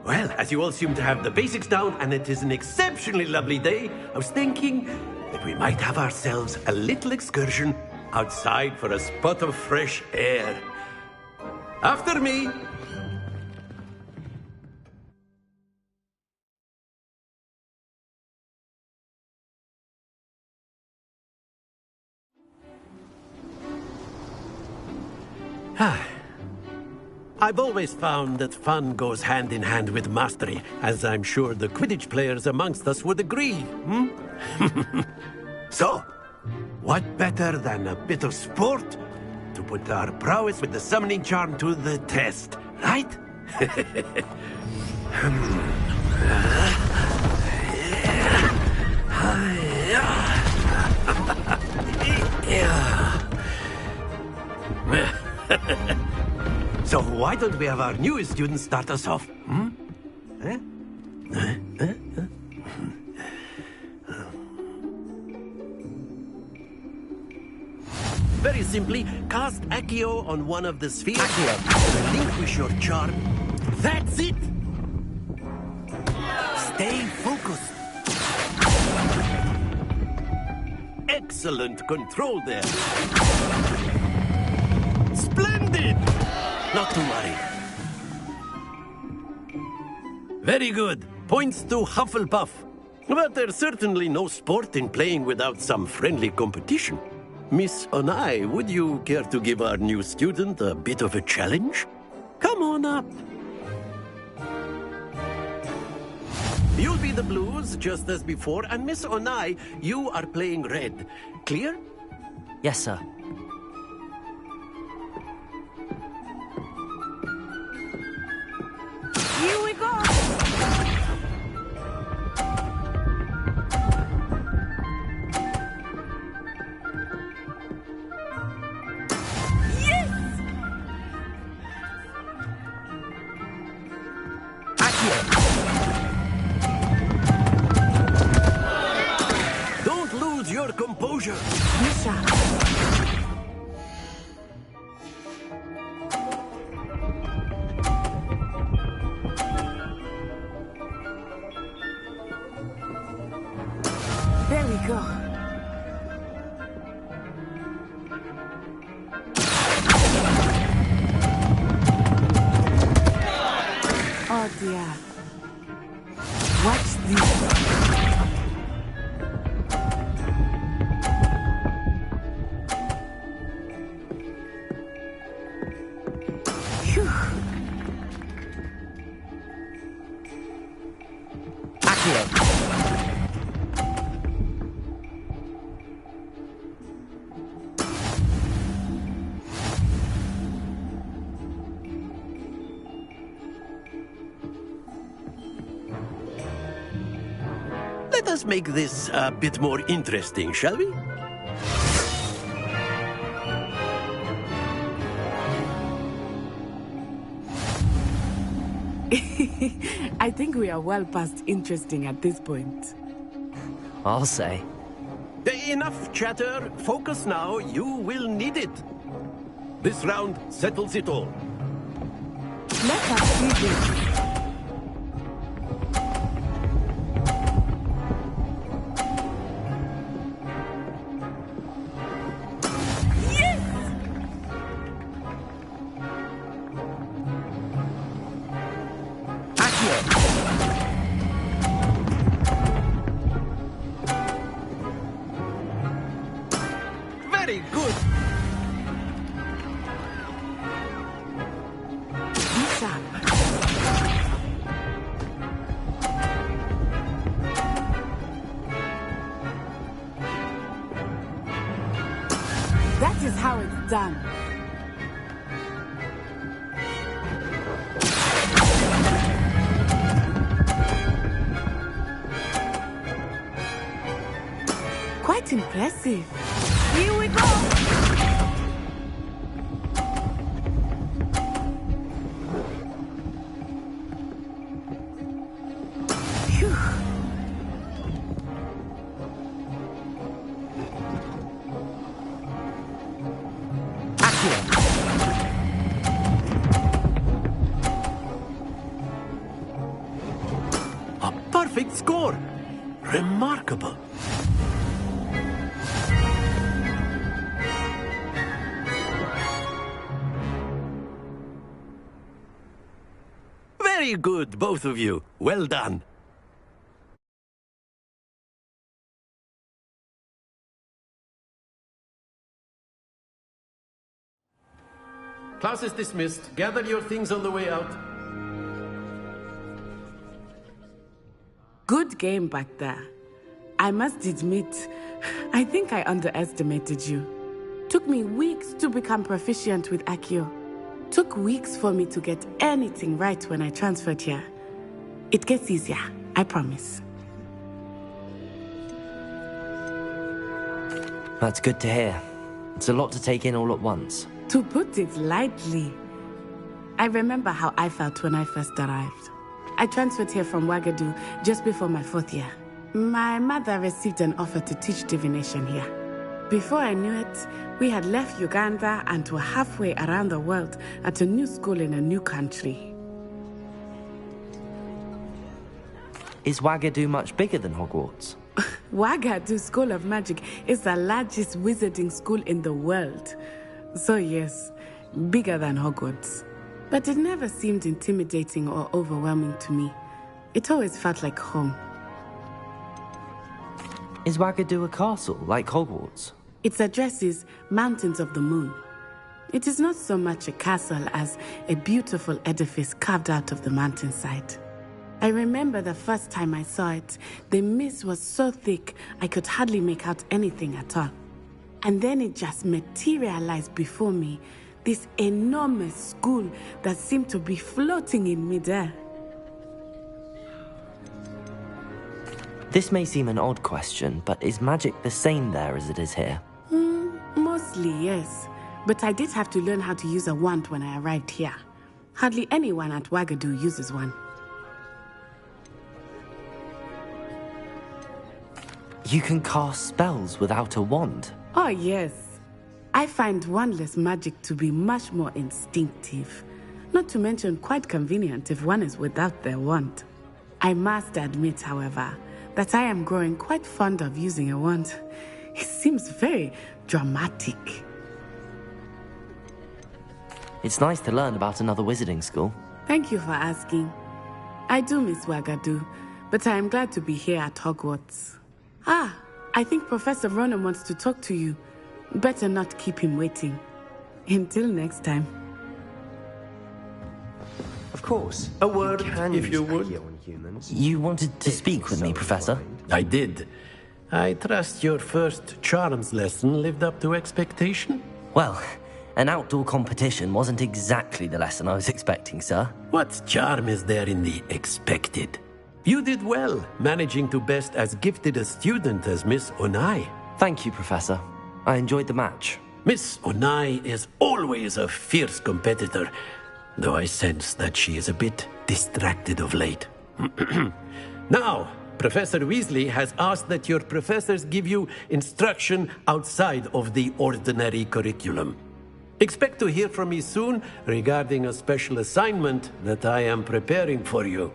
Well, as you all seem to have the basics down, and it is an exceptionally lovely day, I was thinking that we might have ourselves a little excursion outside for a spot of fresh air. After me. I've always found that fun goes hand in hand with mastery, as I'm sure the Quidditch players amongst us would agree. So, what better than a bit of sport to put our prowess with the summoning charm to the test, right? So why don't we have our newest student start us off? Very simply, cast Accio on one of the spheres. Accio. Relinquish your charm. That's it! Stay focused. Excellent control there. Splendid! Not to worry. Very good. Points to Hufflepuff. But there's certainly no sport in playing without some friendly competition. Miss Onai, would you care to give our new student a bit of a challenge? Come on up. You'll be the blues, just as before, and Miss Onai, you are playing red. Clear? Yes, sir. There we go. Oh dear. Watch this. Phew. Let us make this a bit more interesting, shall we? I think we are well past interesting at this point. I'll say. Enough chatter. Focus now. You will need it. This round settles it all. Let us see this. Very good. That is how it's done. Quite impressive. Here we go. Phew. A perfect score. Remarkable. Very good, both of you. Well done. Class is dismissed. Gather your things on the way out. Good game back there. I must admit, I think I underestimated you. Took me weeks to become proficient with Accio. Took weeks for me to get anything right when I transferred here. It gets easier, I promise. That's good to hear. It's a lot to take in all at once. To put it lightly, I remember how I felt when I first arrived. I transferred here from Ouagadougou just before my 4th year. My mother received an offer to teach divination here. Before I knew it, we had left Uganda and were halfway around the world at a new school in a new country. Is Ouagadougou much bigger than Hogwarts? Ouagadougou School of Magic is the largest wizarding school in the world. So yes, bigger than Hogwarts. But it never seemed intimidating or overwhelming to me. It always felt like home. Is Ouagadougou a castle, like Hogwarts? Its address is Mountains of the Moon. It is not so much a castle as a beautiful edifice carved out of the mountainside. I remember the first time I saw it, the mist was so thick I could hardly make out anything at all. And then it just materialized before me, this enormous school that seemed to be floating in midair. This may seem an odd question, but is magic the same there as it is here? Mostly, yes. But I did have to learn how to use a wand when I arrived here. Hardly anyone at Ouagadougou uses one. You can cast spells without a wand? Oh, yes. I find wandless magic to be much more instinctive. Not to mention quite convenient if one is without their wand. I must admit, however, that I am growing quite fond of using a wand. It seems very dramatic. It's nice to learn about another wizarding school. Thank you for asking. I do miss Wagadu, but I am glad to be here at Hogwarts. Ah, I think Professor Ronan wants to talk to you. Better not keep him waiting. Until next time. Of course. A word, Can if you use would. Accio on humans. You wanted to speak with me, Professor? I did. I trust your first charms lesson lived up to expectation? Well, an outdoor competition wasn't exactly the lesson I was expecting, sir. What charm is there in the expected? You did well, managing to best as gifted a student as Miss Onai. Thank you, Professor. I enjoyed the match. Miss Onai is always a fierce competitor, though I sense that she is a bit distracted of late. Now, Professor Weasley has asked that your professors give you instruction outside of the ordinary curriculum. Expect to hear from me soon regarding a special assignment that I am preparing for you.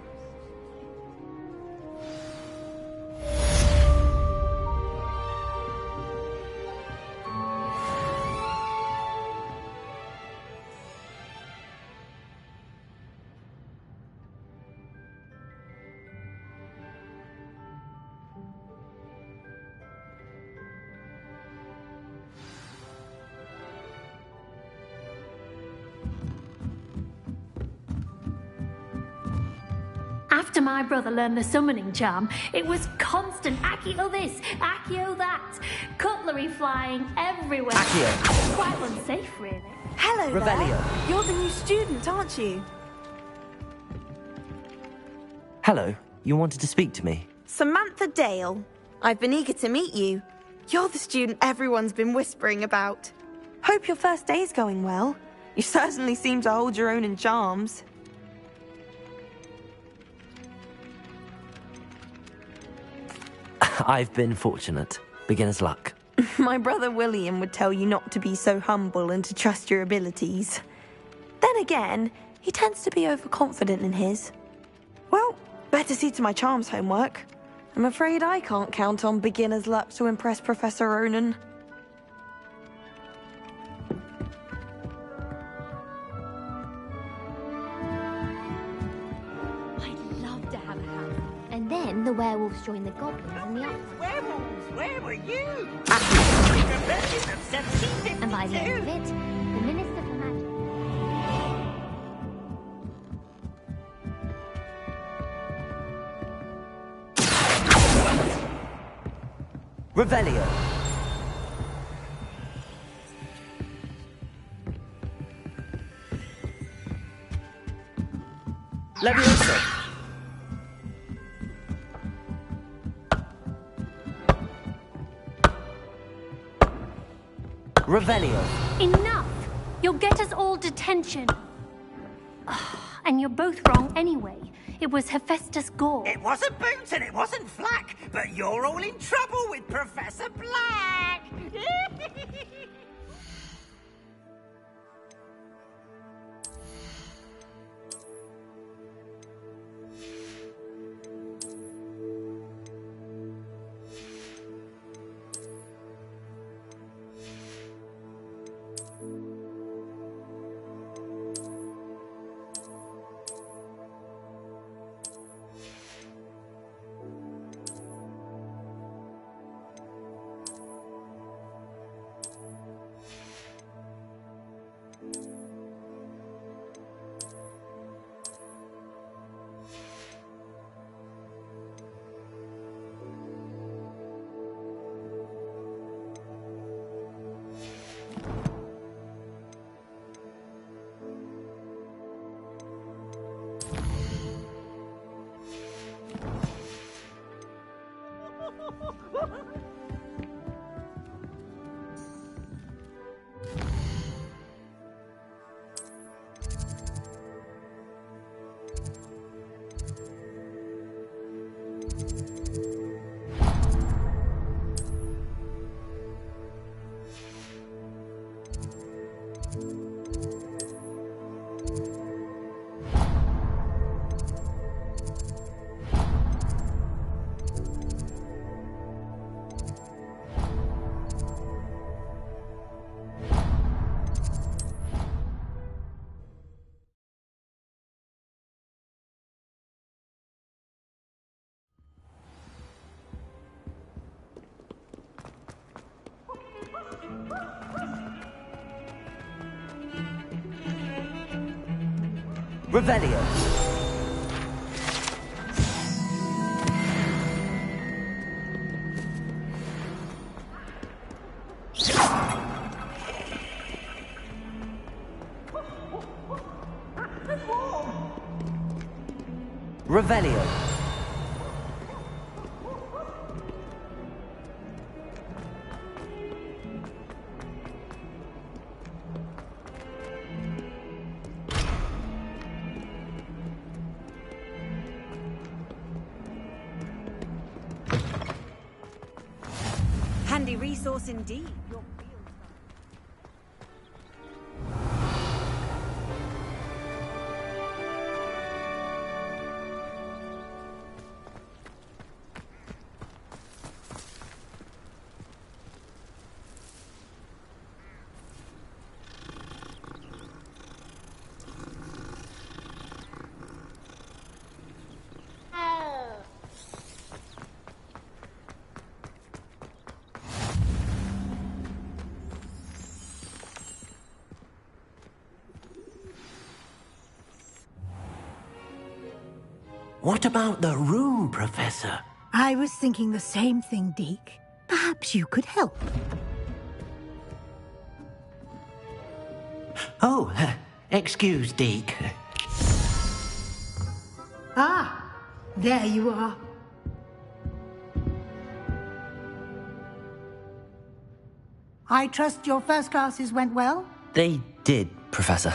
After my brother learned the summoning charm, it was constant Accio this, Accio that, cutlery flying everywhere. Accio. Quite unsafe, really. Hello Revelio. there. You're the new student, aren't you? Hello, you wanted to speak to me? Samantha Dale. I've been eager to meet you. You're the student everyone's been whispering about. Hope your first day's going well. You certainly seem to hold your own in charms. I've been fortunate. Beginner's luck. My brother William would tell you not to be so humble and to trust your abilities. Then again, he tends to be overconfident in his. Well, better see to my charms homework. I'm afraid I can't count on beginner's luck to impress Professor Ronan. I'd love to have a house. And then the werewolves join the goblins and the Werewolves, where were you? And by the end of it, the Minister for Magic. Revelio. Leviosa. Revelio. Enough! You'll get us all detention. And you're both wrong anyway. It was Hephaestus Gore. It wasn't Boots and it wasn't Flack, but you're all in trouble with Professor Black. Revelio. Revelio. Handy resource indeed. What about the room, Professor? I was thinking the same thing, Deke. Perhaps you could help. Oh, excuse, Deke. Ah, there you are. I trust your first classes went well? They did, Professor.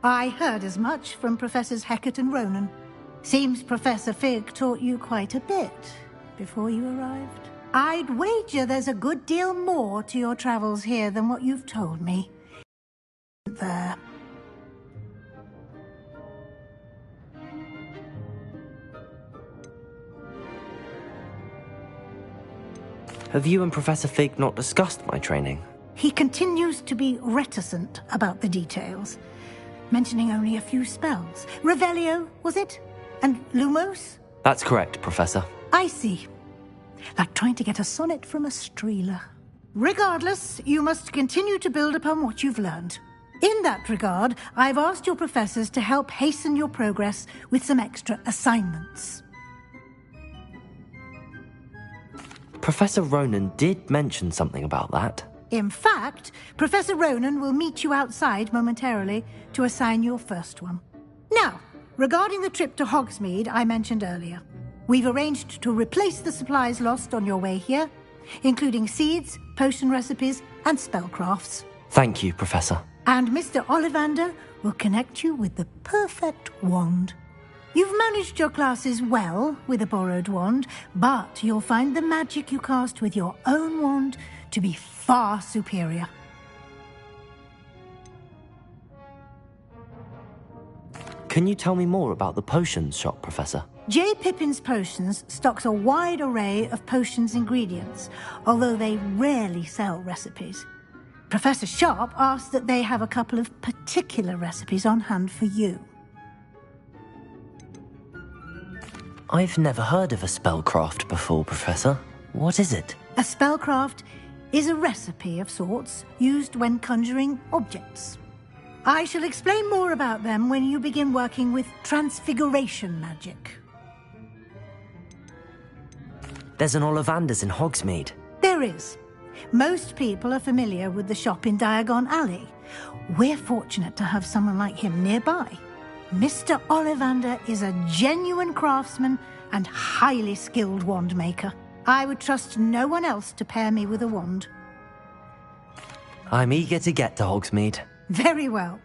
I heard as much from Professors Hecat and Ronan. Seems Professor Fig taught you quite a bit before you arrived. I'd wager there's a good deal more to your travels here than what you've told me. There. Have you and Professor Fig not discussed my training? He continues to be reticent about the details, mentioning only a few spells. Revelio, was it? And Lumos? That's correct, Professor. I see. Like trying to get a sonnet from a streeler. Regardless, you must continue to build upon what you've learned. In that regard, I've asked your professors to help hasten your progress with some extra assignments. Professor Ronan did mention something about that. In fact, Professor Ronan will meet you outside momentarily to assign your first one. Now, regarding the trip to Hogsmeade I mentioned earlier, we've arranged to replace the supplies lost on your way here, including seeds, potion recipes, and spellcrafts. Thank you, Professor. And Mr. Ollivander will connect you with the perfect wand. You've managed your classes well with a borrowed wand, but you'll find the magic you cast with your own wand to be far superior. Can you tell me more about the potions shop, Professor? J. Pippin's Potions stocks a wide array of potions ingredients, although they rarely sell recipes. Professor Sharp asked that they have a couple of particular recipes on hand for you. I've never heard of a spellcraft before, Professor. What is it? A spellcraft is a recipe of sorts used when conjuring objects. I shall explain more about them when you begin working with transfiguration magic. There's an Ollivander's in Hogsmeade. There is. Most people are familiar with the shop in Diagon Alley. We're fortunate to have someone like him nearby. Mr. Ollivander is a genuine craftsman and highly skilled wand maker. I would trust no one else to pair me with a wand. I'm eager to get to Hogsmeade. Very well.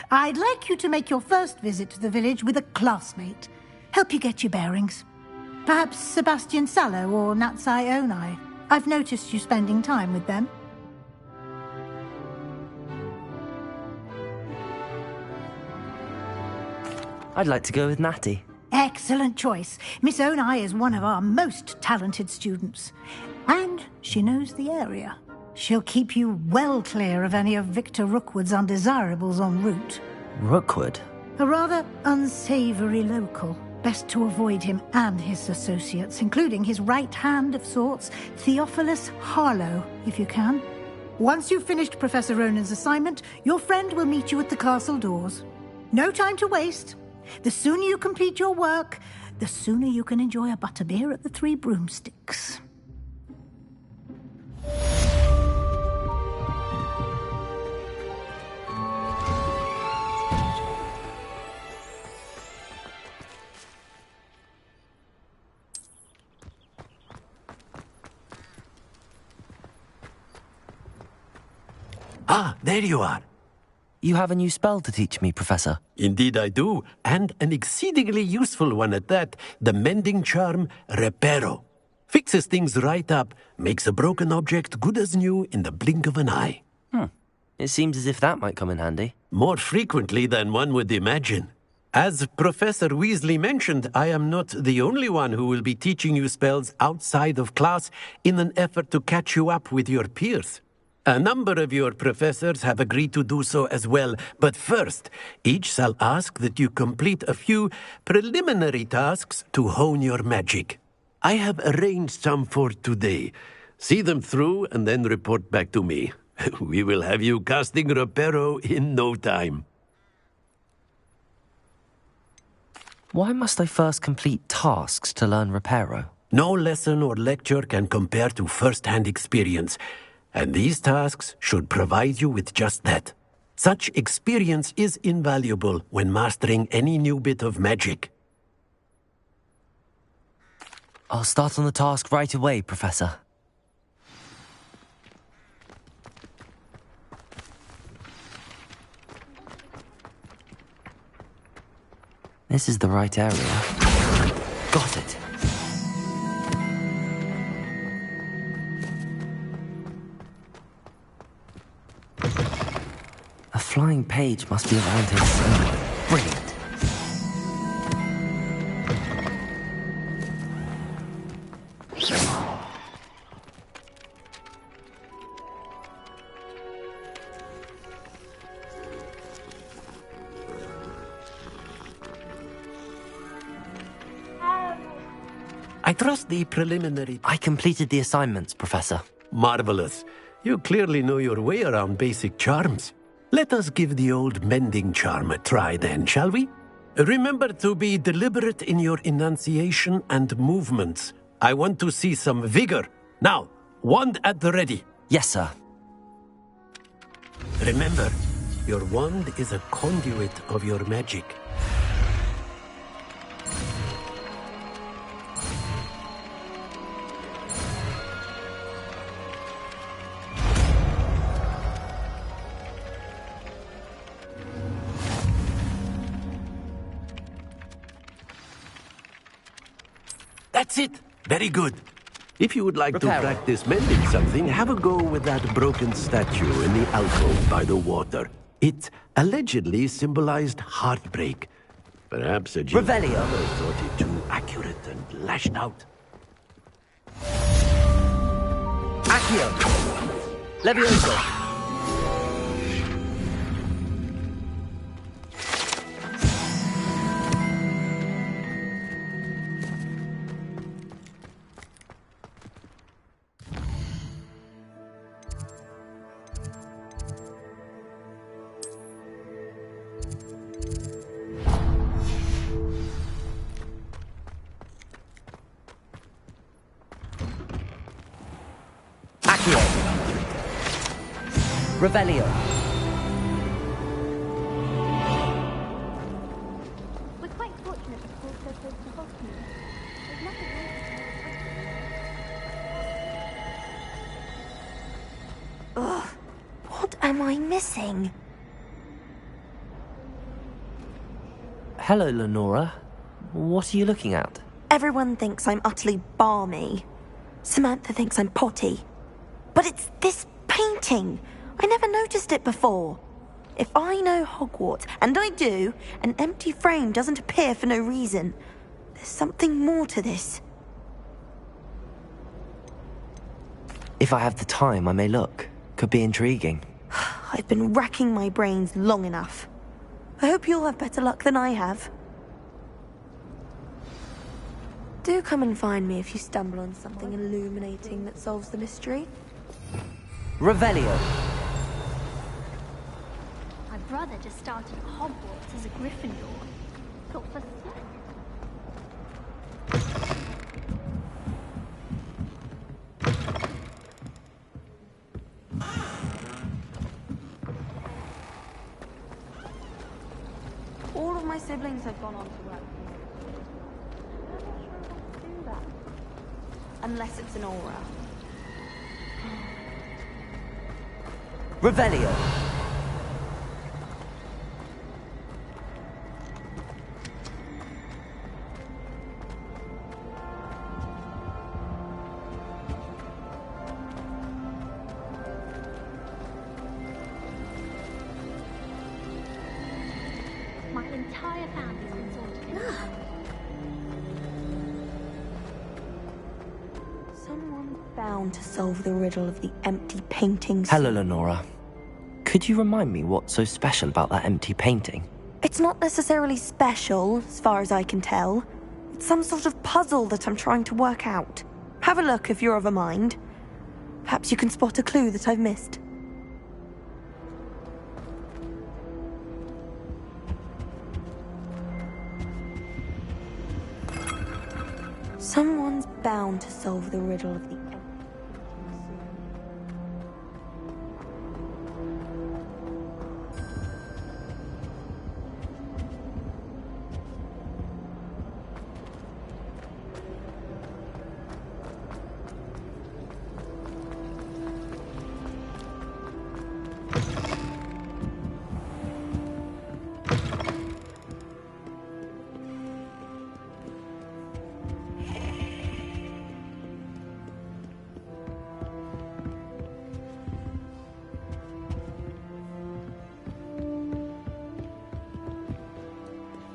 I'd like you to make your first visit to the village with a classmate. Help you get your bearings. Perhaps Sebastian Sallow or Natsai Onai. I've noticed you spending time with them. I'd like to go with Natty. Excellent choice. Miss Onai is one of our most talented students. And she knows the area. She'll keep you well clear of any of Victor Rookwood's undesirables en route. Rookwood? A rather unsavoury local. Best to avoid him and his associates, including his right hand of sorts, Theophilus Harlow, if you can. Once you've finished Professor Ronan's assignment, your friend will meet you at the castle doors. No time to waste. The sooner you complete your work, the sooner you can enjoy a butterbeer at the Three Broomsticks. Ah, there you are. You have a new spell to teach me, Professor. Indeed I do, and an exceedingly useful one at that. The mending charm, Reparo. Fixes things right up, makes a broken object good as new in the blink of an eye. It seems as if that might come in handy. More frequently than one would imagine. As Professor Weasley mentioned, I am not the only one who will be teaching you spells outside of class in an effort to catch you up with your peers. A number of your professors have agreed to do so as well, but first, each shall ask that you complete a few preliminary tasks to hone your magic. I have arranged some for today. See them through and then report back to me. We will have you casting Reparo in no time. Why must I first complete tasks to learn Reparo? No lesson or lecture can compare to first-hand experience. And these tasks should provide you with just that. Such experience is invaluable when mastering any new bit of magic. I'll start on the task right away, Professor. This is the right area. Got it. A flying page must be around here somewhere. Brilliant. I trust the preliminary... I completed the assignments, Professor. Marvelous. You clearly know your way around basic charms. Let us give the old mending charm a try then, shall we? Remember to be deliberate in your enunciation and movements. I want to see some vigor. Now, wand at the ready. Yes, sir. Remember, your wand is a conduit of your magic. That's it. Very good. If you would like to practice mending something, have a go with that broken statue in the alcove by the water. It allegedly symbolized heartbreak. Perhaps a Revelio thought it too accurate and lashed out. Accio. Levioso. Revelio. We're quite fortunate the school's so close to Hogward. There's nothing Ugh, what am I missing? Hello, Lenora. What are you looking at? Everyone thinks I'm utterly balmy. Samantha thinks I'm potty. But it's this painting. I never noticed it before. If I know Hogwarts, and I do, an empty frame doesn't appear for no reason. There's something more to this. If I have the time, I may look. Could be intriguing. I've been racking my brains long enough. I hope you'll have better luck than I have. Do come and find me if you stumble on something illuminating that solves the mystery. Revelio. My brother just started at Hogwarts as a Gryffindor. difficult for... All of my siblings have gone on to work. I'm not sure how to do that. Unless it's an aura. Revelio. My entire family's been sorted in. Someone's bound to solve the riddle of the empty paintings. Hello, Lenora. Could you remind me what's so special about that empty painting? It's not necessarily special, as far as I can tell. It's some sort of puzzle that I'm trying to work out. Have a look if you're of a mind. Perhaps you can spot a clue that I've missed. Someone's bound to solve the riddle of the empty paintings.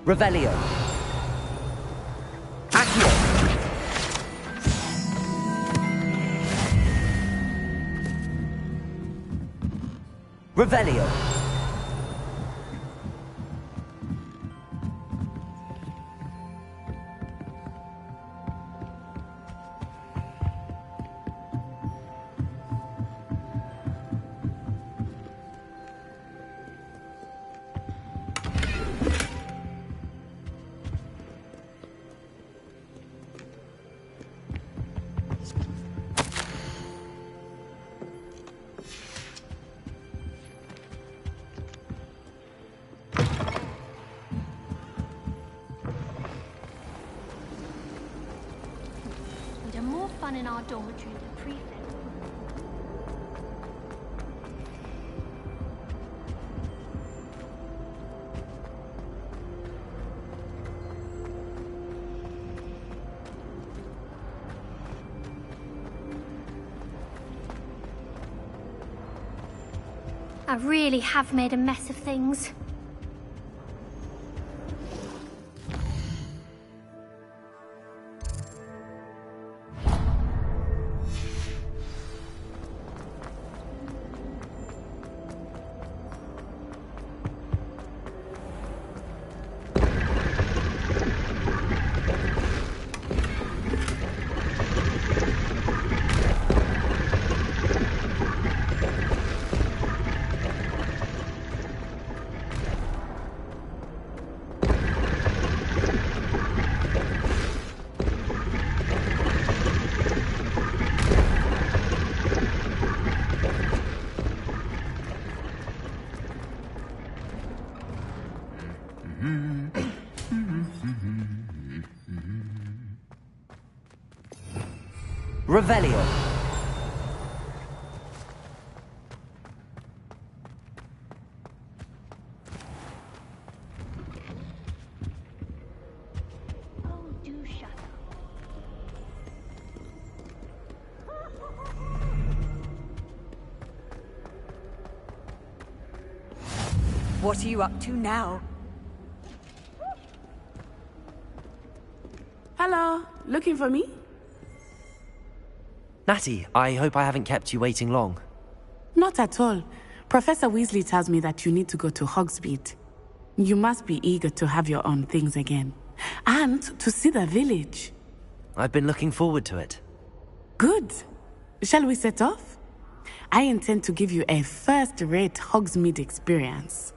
Revelio. Accio. Revelio. We'd have more fun in our dormitory than prefect. I really have made a mess of things. Revelio. Oh, do shut up. What are you up to now? Hello, looking for me? Natty, I hope I haven't kept you waiting long. Not at all. Professor Weasley tells me that you need to go to Hogsmeade. You must be eager to have your own things again. And to see the village. I've been looking forward to it. Good. Shall we set off? I intend to give you a first-rate Hogsmeade experience.